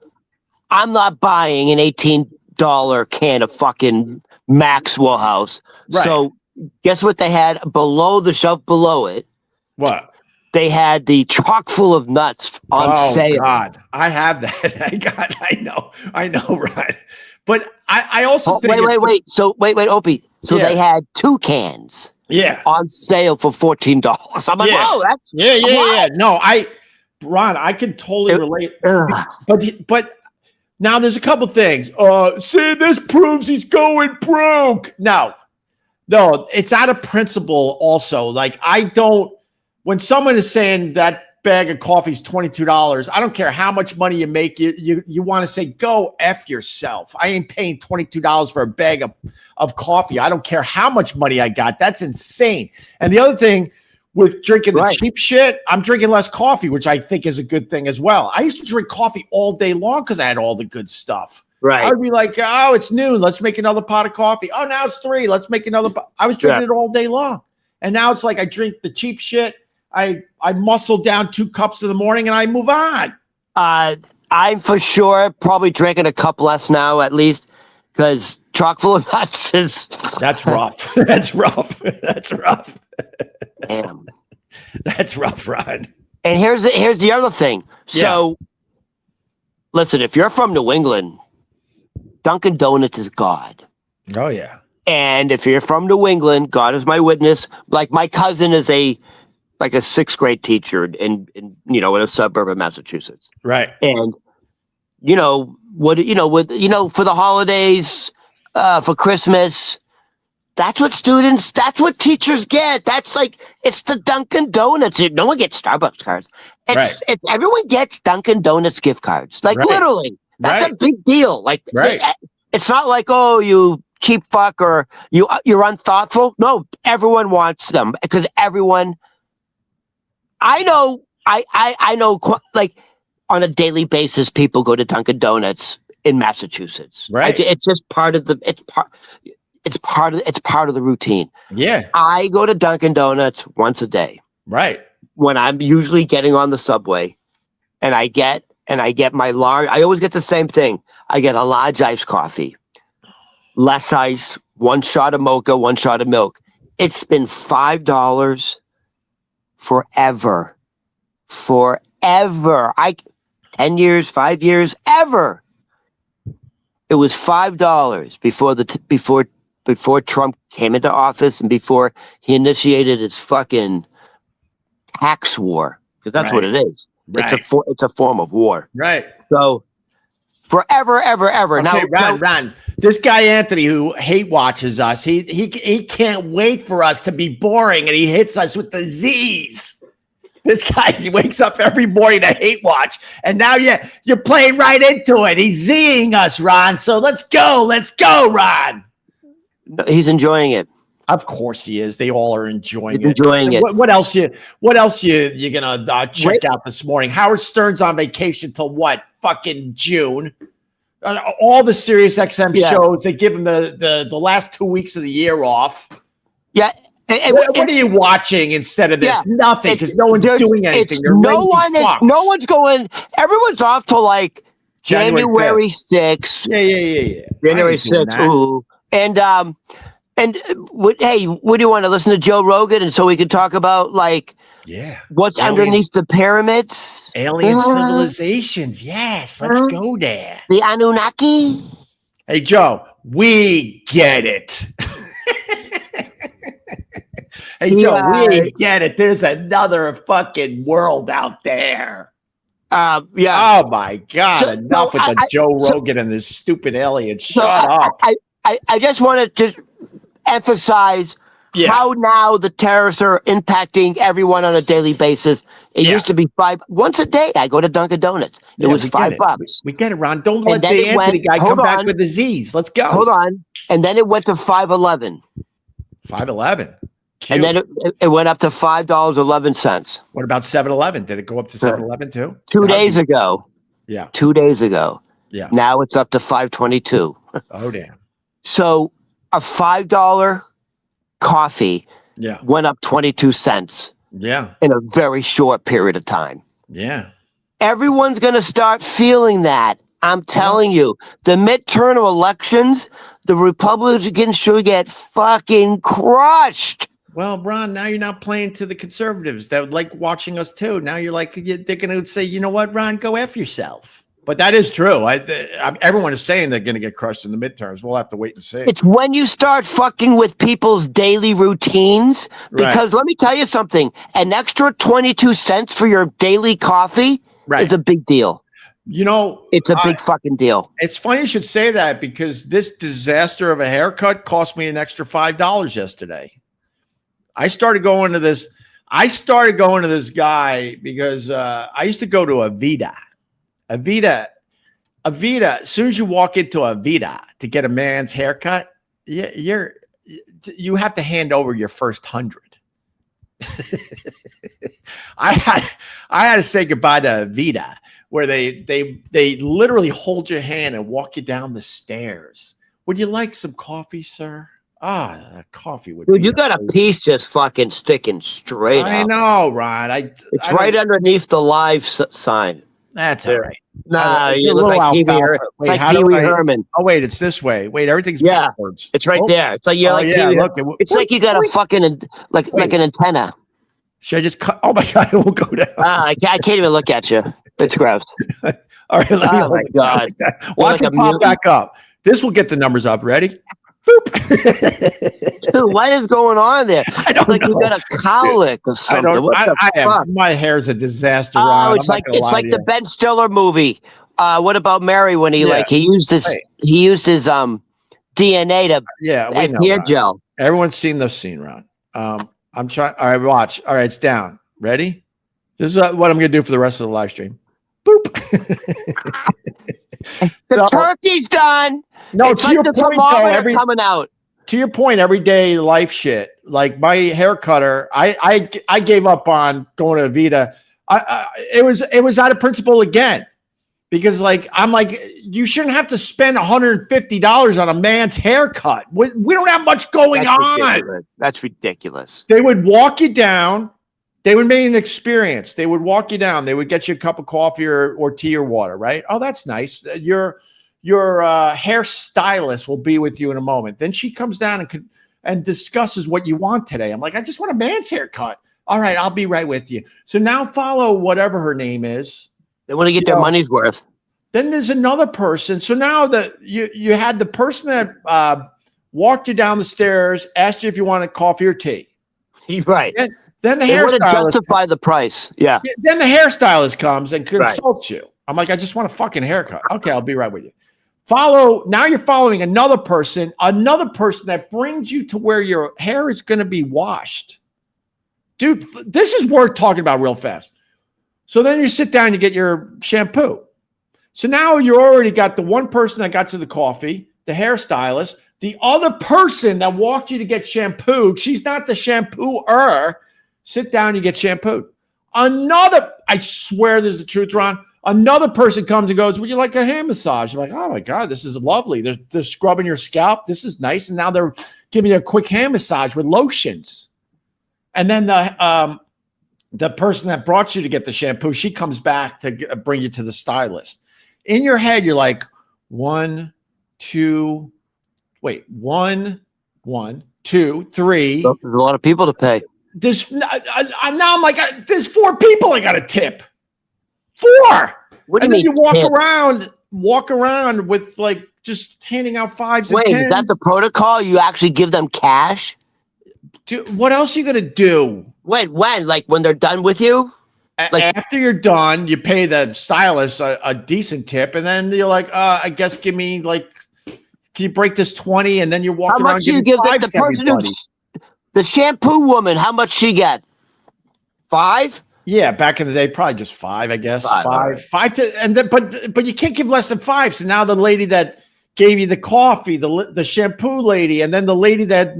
I'm not buying an $18 can of fucking Maxwell House. Right. So guess what they had below the shelf below it? What? They had the chock full of nuts on sale. Oh, God. I have that. I know, right. But I also think... Wait. So, wait, Opie. So they had 2 cans. Yeah, on sale for $14. I'm like, whoa, that's yeah. No, Ron, I can totally relate. But now there's a couple things. See, this proves he's going broke. No, it's out of principle. Also, like when someone is saying that bag of coffee is $22, I don't care how much money you make. You want to say, go F yourself. I ain't paying $22 for a bag of coffee. I don't care how much money I got. That's insane. And the other thing with drinking the cheap shit, I'm drinking less coffee, which I think is a good thing as well. I used to drink coffee all day long because I had all the good stuff. Right. I would be like, oh, it's noon. Let's make another pot of coffee. Oh, now it's 3. Let's make another pot. I was drinking it all day long. And now it's like I drink the cheap shit. I muscle down 2 cups in the morning and I move on. I'm for sure probably drinking a cup less now, at least, because chock full of nuts is. That's rough. That's rough. That's rough. Damn. That's rough, Ron. And here's the other thing. So, listen, if you're from New England, Dunkin' Donuts is God. Oh yeah. And if you're from New England, God is my witness. Like my cousin is a 6th grade teacher in a suburb of Massachusetts. Right. And for the holidays, for Christmas, that's what teachers get. That's it's the Dunkin' Donuts. No one gets Starbucks cards. It's everyone gets Dunkin' Donuts gift cards. Literally. That's a big deal. It's not like, oh, you cheap fuck or you're unthoughtful. No, everyone wants them because everyone. I know, on a daily basis, people go to Dunkin' Donuts in Massachusetts. Right. It's just part of it's part of the routine. Yeah. I go to Dunkin' Donuts once a day. Right. When I'm usually getting on the subway, and I get my large. I always get the same thing. I get a large iced coffee, less ice, 1 shot of mocha, 1 shot of milk. It's been $5 forever. 10 years, 5 years, ever. It was $5 before Trump came into office and before he initiated his fucking tax war, because that's what it is. Right. It's a form of war. Right. So forever, ever, ever. Okay, Ron. This guy Anthony who hate watches us, he can't wait for us to be boring, and he hits us with the Z's. This guy, he wakes up every morning to hate watch, and now you're playing right into it. He's Zing us, Ron. So let's go, Ron. He's enjoying it. Of course he is. They all are enjoying it. What else you gonna check out this morning? Howard Stern's on vacation till what? Fucking June. All the Sirius XM shows, they give him the last 2 weeks of the year off. Yeah. What are you watching instead of this? Nothing, because no one's doing anything. No one's going. Everyone's off till January 6th. Yeah. January 6th. Ooh. And what do you want to listen to Joe Rogan, and so we can talk about what's underneath the pyramids, alien civilizations? Yes, let's go there. The Anunnaki. Hey Joe, we get it. Hey Joe, we get it. There's another fucking world out there. Yeah. Oh my God! Enough with the Joe Rogan and this stupid alien. Shut up. I just want to emphasize how now the terrorists are impacting everyone on a daily basis. It used to be once a day. I go to Dunkin' Donuts. It was $5. We get it, Ron. Don't let the Anthony guy come back with disease. Let's go. Hold on. And then it went to $5.11. $5.11. And then it went up to $5.11. What about 7-Eleven? Did it go up to 7-Eleven too? 2 days ago. Yeah. 2 days ago. Yeah. Now it's up to $5.22. Oh damn. So a $5 coffee went up 22 cents. Yeah. In a very short period of time. Yeah. Everyone's going to start feeling that. I'm telling you, the midterm elections, the Republicans should get fucking crushed. Well, Ron, now you're not playing to the conservatives that would like watching us too. Now you're they're going to say, you know what, Ron, go F yourself. But that is true. Everyone is saying they're going to get crushed in the midterms. We'll have to wait and see. It's when you start fucking with people's daily routines. Because let me tell you something. An extra 22 cents for your daily coffee is a big deal. It's a big fucking deal. It's funny you should say that, because this disaster of a haircut cost me an extra $5 yesterday. I started going to this guy because I used to go to Avita. As soon as you walk into Avita to get a man's haircut, you have to hand over your first 100. I had to say goodbye to Vita, where they literally hold your hand and walk you down the stairs. Would you like some coffee, sir? Coffee would Dude, be. You got a piece just fucking sticking straight up. I know, Ron. It's right underneath the live sign. That's all right. Nah, you look like Pee Wee Herman. Oh, wait, it's this way. Wait, everything's backwards. It's right there. It's like you're it's like you got a fucking like an antenna. Should I just cut? Oh my God, it won't go down. I can't even look at you. It's gross. All right, let me hold it down like that. Watch it pop back up. This will get the numbers up. Ready? Boop. Dude, what is going on there? I don't know. You got a colic or something. My hair's a disaster. It's like the Ben Stiller movie. What about Mary when he used his DNA to as hair gel? Everyone's seen the scene, Ron. I'm trying. All right, watch. All right, it's down. Ready? This is what I'm going to do for the rest of the live stream. Boop. The turkey's done. No, it's like the thermometer coming out. To your point, everyday life shit. Like my hair cutter, I gave up on going to Vita. It was out of principle again, because I'm like, you shouldn't have to spend $150 on a man's haircut. We don't have much going on. Ridiculous. That's ridiculous. They would walk you down. They would make an experience. They would walk you down. They would get you a cup of coffee or tea or water, right? Oh, that's nice. Your hairstylist will be with you in a moment. Then she comes down and discusses what you want today. I'm like, I just want a man's haircut. All right, I'll be right with you. So now follow whatever her name is. They want to get their money's worth. Then there's another person. So now that you had the person that walked you down the stairs, asked you if you wanted coffee or tea. Right. Then the hairstylist want to justify the price. Yeah. Then the hairstylist comes and consults you. I'm like, I just want a fucking haircut. Okay, I'll be right with you. Now you're following another person that brings you to where your hair is going to be washed. Dude, this is worth talking about real fast. So then you sit down, you get your shampoo. So now you already got the one person that got to the coffee, the hairstylist, the other person that walked you to get shampooed. She's not the shampooer. Sit down, you get shampooed. I swear this is the truth, Ron. Another person comes and goes, would you like a hand massage? I'm like, oh my God, this is lovely. They're scrubbing your scalp. This is nice. And now they're giving you a quick hand massage with lotions. And then the person that brought you to get the shampoo, she comes back to bring you to the stylist. In your head, you're like, one, two, three. There's a lot of people to pay. Now I'm like, there's 4 people I got to tip. 4. What do and you then you mean walk around with just handing out 5s and 10s. Wait, is that the protocol? You actually give them cash? Dude, what else are you gonna do? Wait, when? Like when they're done with you? After you're done, you pay the stylist a decent tip, and then you're like, I guess give me can you break this 20? And then you're walking around giving 5s to everybody. The shampoo woman, how much she get? 5? Yeah, back in the day, probably just 5, I guess. 5 to, and then, but you can't give less than 5. So now the lady that gave you the coffee, the shampoo lady, and then the lady that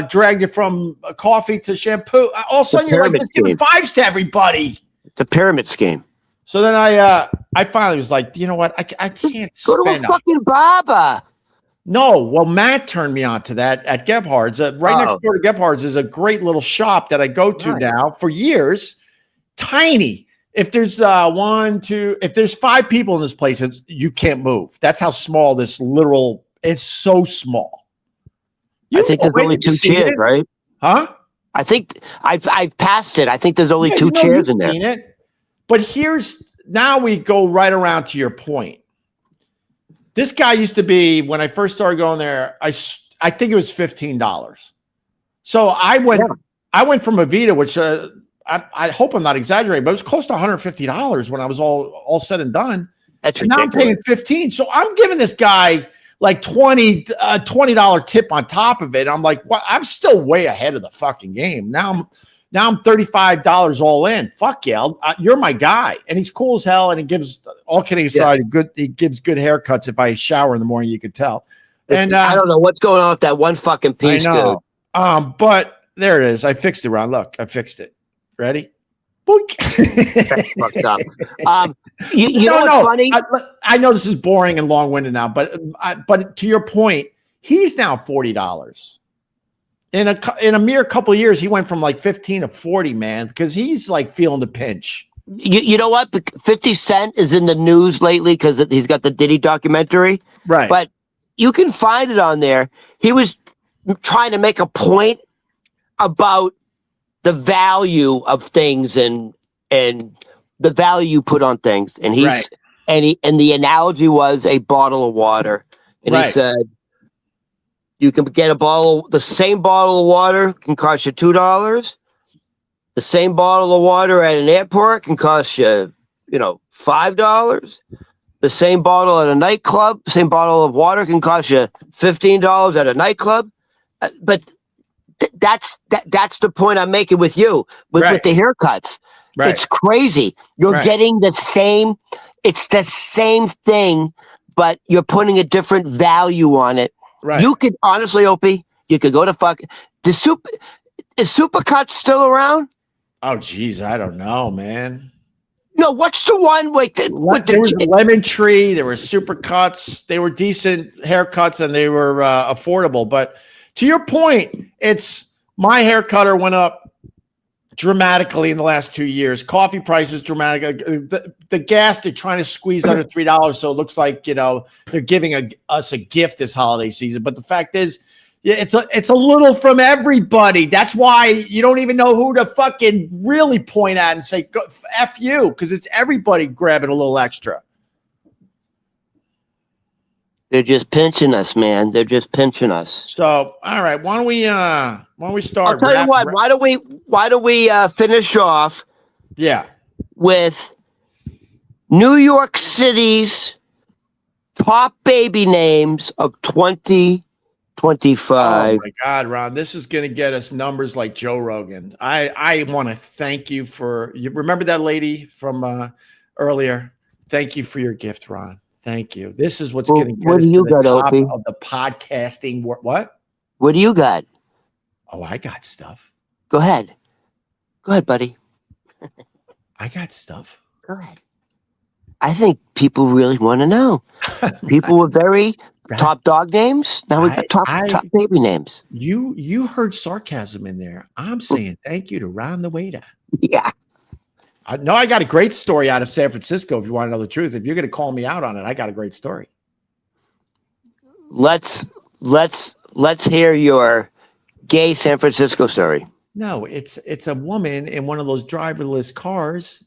dragged you from coffee to shampoo. All of a sudden, you're like, just giving 5s to everybody. The pyramid scheme. So then I finally was like, you know what? I can't go to a fucking barber. No, well, Matt turned me on to that at Gebhard's. Right next door to Gebhard's is a great little shop that I go to now for years. Tiny. If there's if there's 5 people in this place, you can't move. That's how small this literal. It's so small. I think there's only 2 chairs, right? Huh? I think I've passed it. I think there's only 2 chairs in there. But now we go right around to your point. This guy used to be, when I first started going there, I think it was $15. So I went from Avita, which I hope I'm not exaggerating, but it was close to $150 when I was all said and done. That's ridiculous. Now I'm paying $15. So I'm giving this guy like $20 tip on top of it. I'm like, what? I'm still way ahead of the fucking game. Now I'm $35 all in. Fuck yeah, you're my guy. And he's cool as hell. And he gives, all kidding aside, he gives good haircuts. If I shower in the morning, you could tell. And I don't know what's going on with that one fucking piece, I know. Dude. But There it is. I fixed it, Ron. Look, I fixed it. Ready? Boink. That's fucked up. You know what's funny? I know this is boring and long-winded now, but to your point, he's now $40. In a mere couple of years, he went from like 15 to 40, man, because he's like feeling the pinch. You know what? 50 Cent is in the news lately because he's got the Diddy documentary. Right. But you can find it on there. He was trying to make a point about the value of things and the value you put on things. And and the analogy was a bottle of water. And he said, you can get the same bottle of water can cost you $2. The same bottle of water at an airport can cost you, $5. The same bottle at a nightclub, same bottle of water can cost you $15 at a nightclub. But that's the point I'm making with you, with the haircuts. Right. It's crazy. You're getting the same, it's the same thing, but you're putting a different value on it. Right. You could honestly, Opie, you could go to is Supercuts still around? Oh, geez, I don't know, man. No, what's the one there was Lemon Tree, there were Supercuts, they were decent haircuts and they were affordable. But to your point, it's my hair cutter went up dramatically in the last 2 years. Coffee prices dramatic. The gas, they're trying to squeeze under $3, so it looks like they're giving us a gift this holiday season. But the fact is, it's a little from everybody. That's why you don't even know who to fucking really point at and say F you, because it's everybody grabbing a little extra. They're just pinching us, man. They're just pinching us. So, all right, why don't we start? I'll tell you what. Why don't we finish off? Yeah. With New York City's top baby names of 2025. Oh my God, Ron, this is going to get us numbers like Joe Rogan. I want to thank you you remember that lady from earlier? Thank you for your gift, Ron. Thank you. This is what's going to get us to the top of the podcasting. What? What do you got? Oh, I got stuff. Go ahead. Go ahead, buddy. I got stuff. Go ahead. I think people really want to know. People with very top dog names. Now we've got top baby names. You heard sarcasm in there. I'm saying thank you to Ron the waiter. Yeah. I got a great story out of San Francisco. If you want to know the truth, if you're going to call me out on it, I got a great story. Let's hear your gay San Francisco story. No, it's a woman in one of those driverless cars.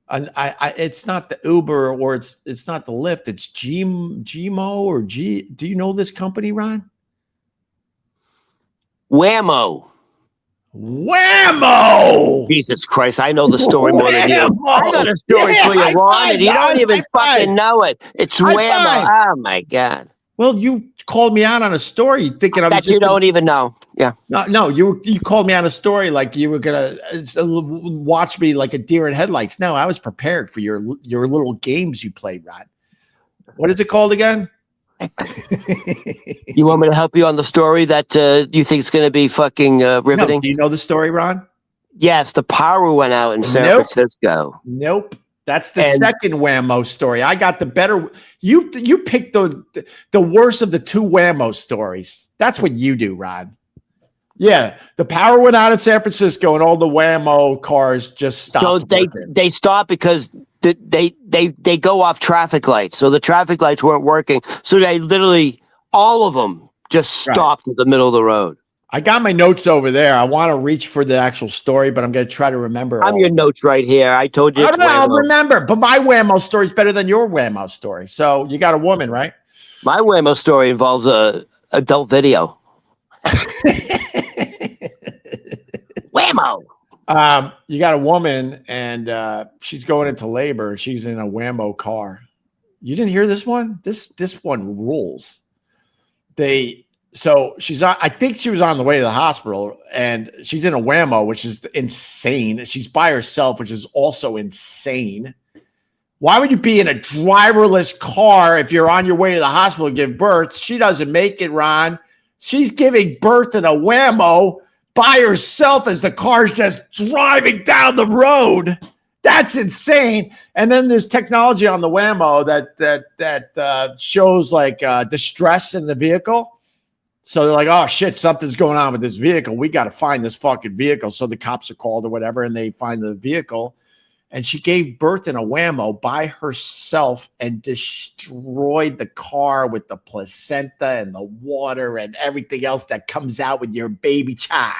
And it's not the Uber or it's not the Lyft. It's Gmo or G. Do you know this company, Ron? Whammo. Jesus Christ, I know the story more than you. I got a story for you, Ron, and you don't even fucking know it. It's Whammo. Oh my God. Well, you called me out on a story thinking that you don't even know. Yeah. No, you called me on a story like you were gonna watch me like a deer in headlights. No, I was prepared for your little games you played, Ron. What is it called again? You want me to help you on the story that you think is going to be fucking riveting? No, do you know the story, Ron? Yes, the power went out in San Francisco. Nope. That's the second Whammo story. I got the better. You picked the worst of the two Whammo stories. That's what you do, Ron. Yeah, the power went out in San Francisco, and all the Whammo cars just stopped. So they stopped because they go off traffic lights. So the traffic lights weren't working. So they literally all of them just stopped in the middle of the road. I got my notes over there. I want to reach for the actual story, but I'm going to try to remember. I'm your notes right here. I told you. I'll remember, but my Whammo story is better than your Whammo story. So you got a woman, right? My Whammo story involves a adult video. Whammo. You got a woman, and she's going into labor. She's in a Whammo car. You didn't hear this one? This one rules. So I think she was on the way to the hospital, and she's in a Whammo, which is insane. She's by herself, which is also insane. Why would you be in a driverless car if you're on your way to the hospital to give birth? She doesn't make it, Ron. She's giving birth in a Whammo. by herself as the car's just driving down the road. That's insane. And then there's technology on the Whammo that shows like distress in the vehicle. So they're like, oh shit, something's going on with this vehicle. We got to find this fucking vehicle. So the cops are called or whatever, and they find the vehicle. And she gave birth in a Whammo by herself and destroyed the car with the placenta and the water and everything else that comes out with your baby child.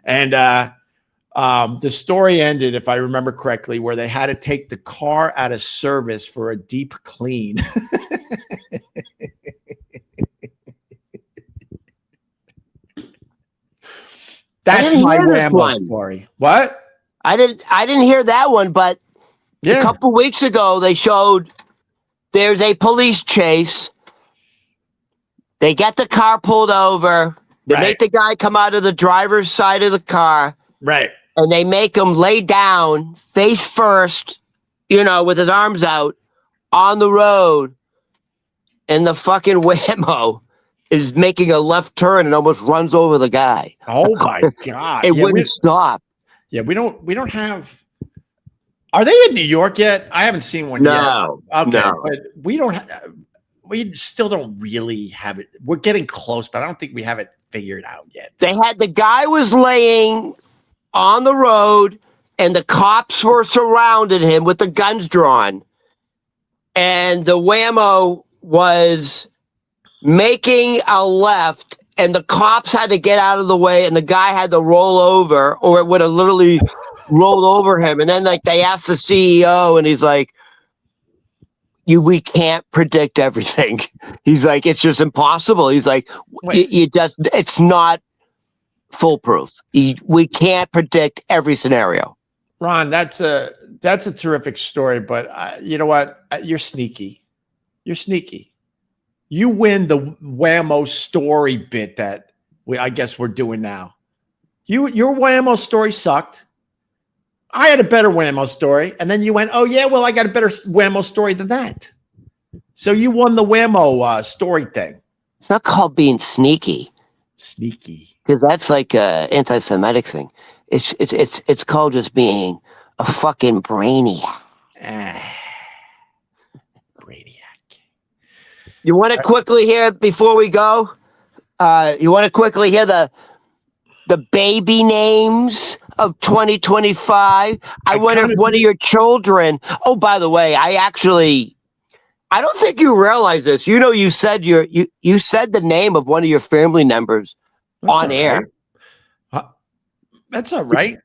And the story ended, if I remember correctly, where they had to take the car out of service for a deep clean. That's my Whammo story. What? I didn't hear that one, but a couple weeks ago they showed there's a police chase. They get the car pulled over. They make the guy come out of the driver's side of the car. Right. And they make him lay down face first, with his arms out on the road. And the fucking Whammo is making a left turn and almost runs over the guy. Oh my God. It wouldn't stop. Yeah, we don't have. Are they in New York yet? I haven't seen one yet. Okay, no. But we still don't really have it. We're getting close, but I don't think we have it figured out yet. The guy was laying on the road and the cops were surrounding him with the guns drawn. And the Whammo was making a left and the cops had to get out of the way and the guy had to roll over or it would have literally rolled over him. And then they asked the CEO and he's like, we can't predict everything. He's like, it's just impossible. He's like, it's not foolproof. We can't predict every scenario. Ron, that's a terrific story, but you know what? You're sneaky. You win the Whammo story bit that I guess we're doing now. Your Whammo story sucked. I had a better Whammo story, and then you went, "Oh yeah, well I got a better Whammo story than that." So you won the Whammo story thing. It's not called being sneaky. Sneaky, because that's like a anti-Semitic thing. It's called just being a fucking brainiac. You want to quickly hear before we go? You want to quickly hear the baby names of 2025? I wonder if one of your children. Oh, by the way, I don't think you realize this. You said you said the name of one of your family members on air. That's all right.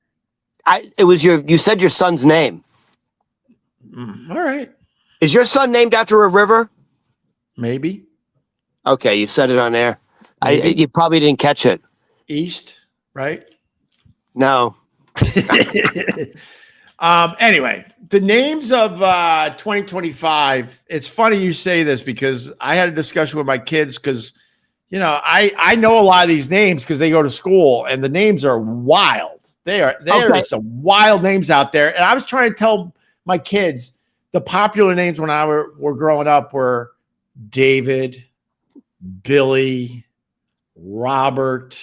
You said your son's name. All right. Is your son named after a river? Maybe. Okay, you said it on air. You probably didn't catch it. East, right? No. Anyway, the names of 2025. It's funny you say this because I had a discussion with my kids because, I know a lot of these names because they go to school and the names are wild. There are some wild names out there. And I was trying to tell my kids the popular names when I were growing up were David, Billy, Robert,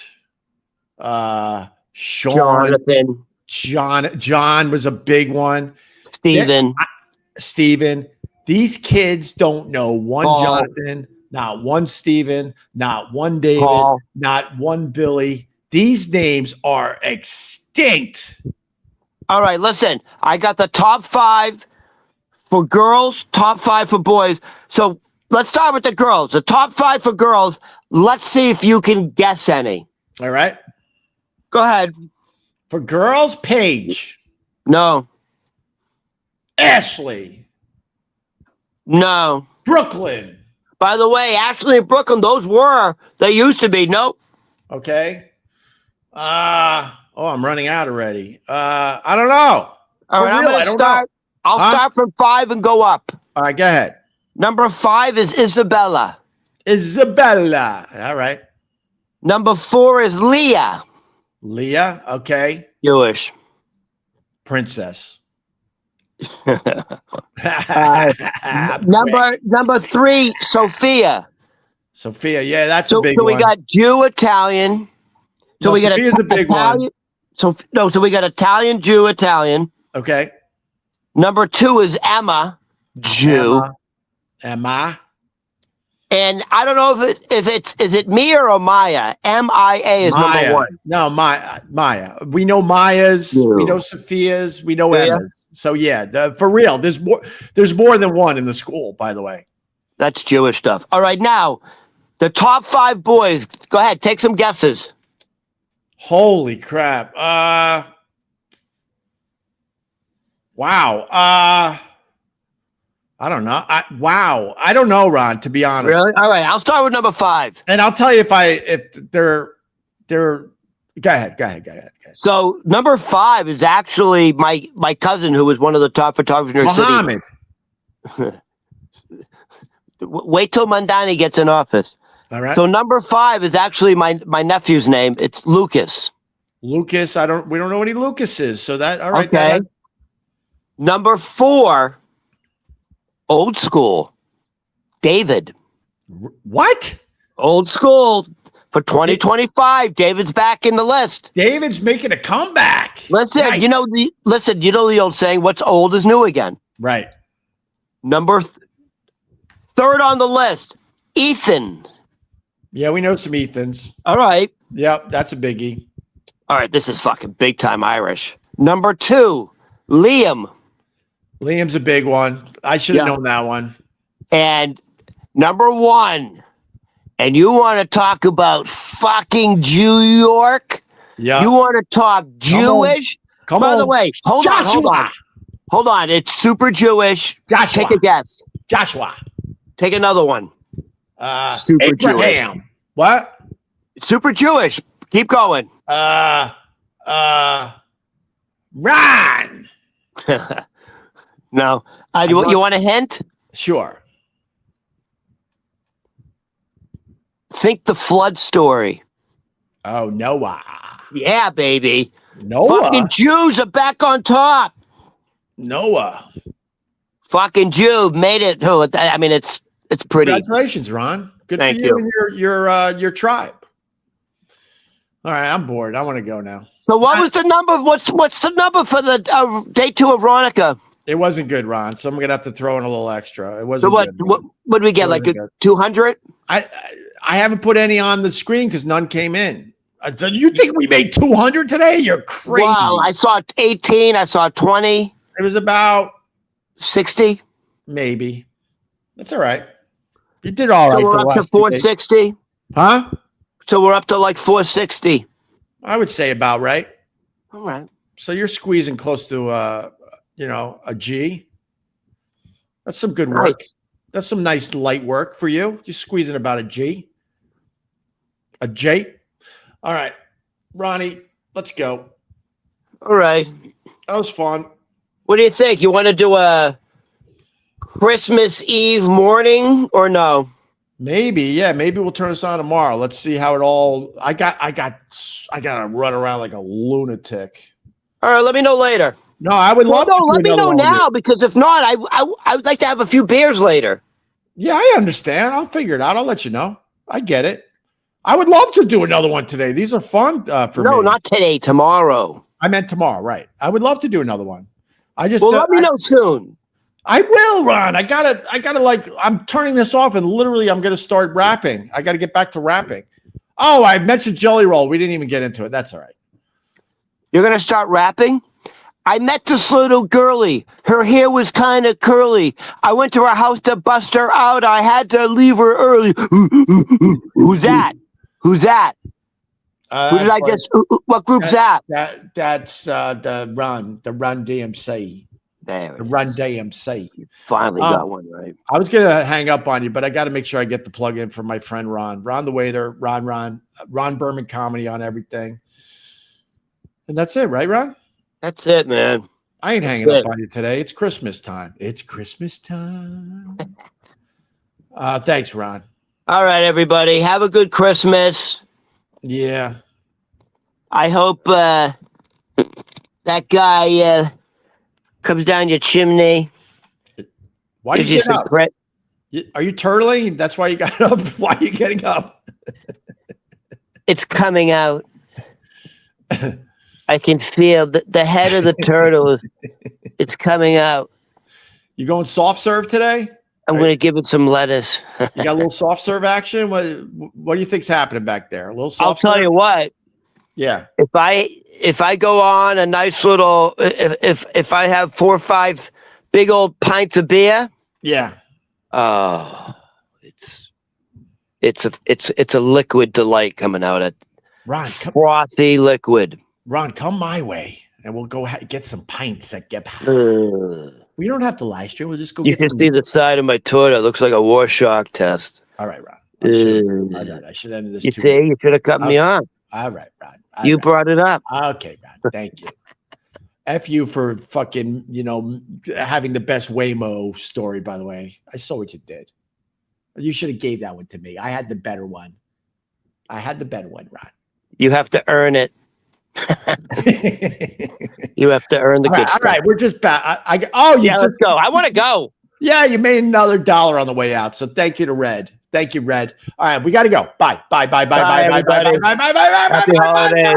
Sean, Jonathan, John was a big one. Stephen. These kids don't know one Paul. Jonathan, not one Stephen, not one David, Paul. Not one Billy. These names are extinct. All right, listen. I got the top 5 for girls, top 5 for boys. So let's start with the girls. The top 5 for girls. Let's see if you can guess any. All right. Go ahead. For girls, Paige. No. Ashley. No. Brooklyn. By the way, Ashley and Brooklyn, they used to be. Nope. Okay. I'm running out already. I don't know. All right, I'm going to start. I'll start from 5 and go up. All right, go ahead. Number 5 is Isabella. All right. Number 4 is Leah. Leah, okay. Jewish. Princess. Number 3, Sophia. Sophia, yeah, that's a big one. So we got Jew, Italian. So we got Sophia's a big Italian. One. So we got Italian, Jew, Italian. Okay. Number 2 is Emma, Jew. Emma. And I don't know is it Mia or Maya? M-I-A is Maya. number 1. No, Maya. We know Maya's. Yeah. We know Sophia's. We know Emma's. So yeah, for real, there's more than one in the school. By the way, that's Jewish stuff. All right, now the top 5 boys. Go ahead, take some guesses. Holy crap! Wow. I don't know. I don't know, Ron, to be honest. Really? All right. I'll start with number 5. And I'll tell you if they're go ahead. So number 5 is actually my cousin, who was one of the top photographers in the city. Wait till Mandani gets in office. All right. So number 5 is actually my nephew's name. It's Lucas. Lucas. We don't know any Lucases. So that all right. Okay. Number 4. Old school, David. What? Old school for 2025. David's back in the list. David's making a comeback. Listen, nice. You know the old saying, "What's old is new again." Right. Number 3rd on the list, Ethan. Yeah, we know some Ethans. All right. Yep, that's a biggie. All right, this is fucking big time Irish. Number 2, Liam. Liam's a big one. I should have known that one. And number 1, and you want to talk about fucking New York? Yeah. You want to talk Jewish? Come on. By the way, hold on. It's super Jewish. Joshua. Take a guess. Joshua. Take another one. Super Abraham. Jewish. What? Super Jewish. Keep going. Ron. No. You want a hint? Sure. Think the flood story. Oh, Noah. Yeah, baby. Noah. Fucking Jews are back on top. Noah. Fucking Jew made it. I mean, it's pretty. Congratulations, Ron. Good Thank for you and your tribe. All right, I'm bored. I want to go now. So what was the number? What's the number for the day 2 of Veronica? It wasn't good, Ron. So I'm gonna have to throw in a little extra. It wasn't. So what did we get? Like a 200? I haven't put any on the screen because none came in. You think we made 200 today? You're crazy. Wow, I saw 18. I saw 20. It was about 60. Maybe. That's all right. You did all right. So we're up to 460. Huh? So we're up to like 460. I would say about right. All right. So you're squeezing close to a G. That's some good work. Right. That's some nice light work for you. You're squeezing about a G. A J. All right. Ronnie, let's go. All right. That was fun. What do you think? You want to do a Christmas Eve morning or no? Maybe, yeah. Maybe we'll turn this on tomorrow. Let's see how it all. I gotta run around like a lunatic. All right, let me know later. No, I would love to. Let me know now because if not, I would like to have a few beers later. Yeah, I understand. I'll figure it out. I'll let you know. I get it. I would love to do another one today. These are fun for me. No, not today. Tomorrow. I meant tomorrow. Right. I would love to do another one. Let me know soon. I will, Ron. I gotta I'm turning this off and literally I'm gonna start rapping. I gotta get back to rapping. Oh, I mentioned Jelly Roll. We didn't even get into it. That's all right. You're gonna start rapping? I met this little girlie. Her hair was kind of curly. I went to her house to bust her out. I had to leave her early. Who's that? Who did I just? What group's that? That's the Run DMC. There the Run DMC. You finally got one right. I was gonna hang up on you, but I got to make sure I get the plug in for my friend Ron the waiter, Ron Berman Comedy on everything. And that's it, right, Ron? That's it, man. I ain't hanging up on you today. It's Christmas time. It's Christmas time. Thanks, Ron. All right, everybody. Have a good Christmas. Yeah. I hope that guy comes down your chimney. Why did you get up? Are you turtling? That's why you got up. Why are you getting up? It's coming out. I can feel the head of the turtle. It's coming out. You going soft serve today? I'm going to give it some lettuce. You got a little soft serve action? What do you think's happening back there? A little soft I'll tell serve? you what. Yeah. If I go on a nice little, if I have 4 or 5 big old pints of beer. Yeah. Oh, it's a liquid delight coming out at Ron, frothy liquid. Ron, come my way and we'll go get some pints at Get. We don't have to live stream. We'll just go. You can see the side of my toilet. It looks like a Warshark test. All right, Ron. I should end this. You see, you should have cut me on. All right, Ron. You brought it up. Okay, Ron. Thank you. F you for fucking, having the best Waymo story, by the way. I saw what you did. You should have gave that one to me. I had the better one. Ron. You have to earn it. You have to earn the good stuff. All right, we're just back. Let's go. I want to go. Yeah, you made another $1 on the way out. So thank you to Red. Thank you, Red. All right, we got to go. Bye. Bye. Happy holidays.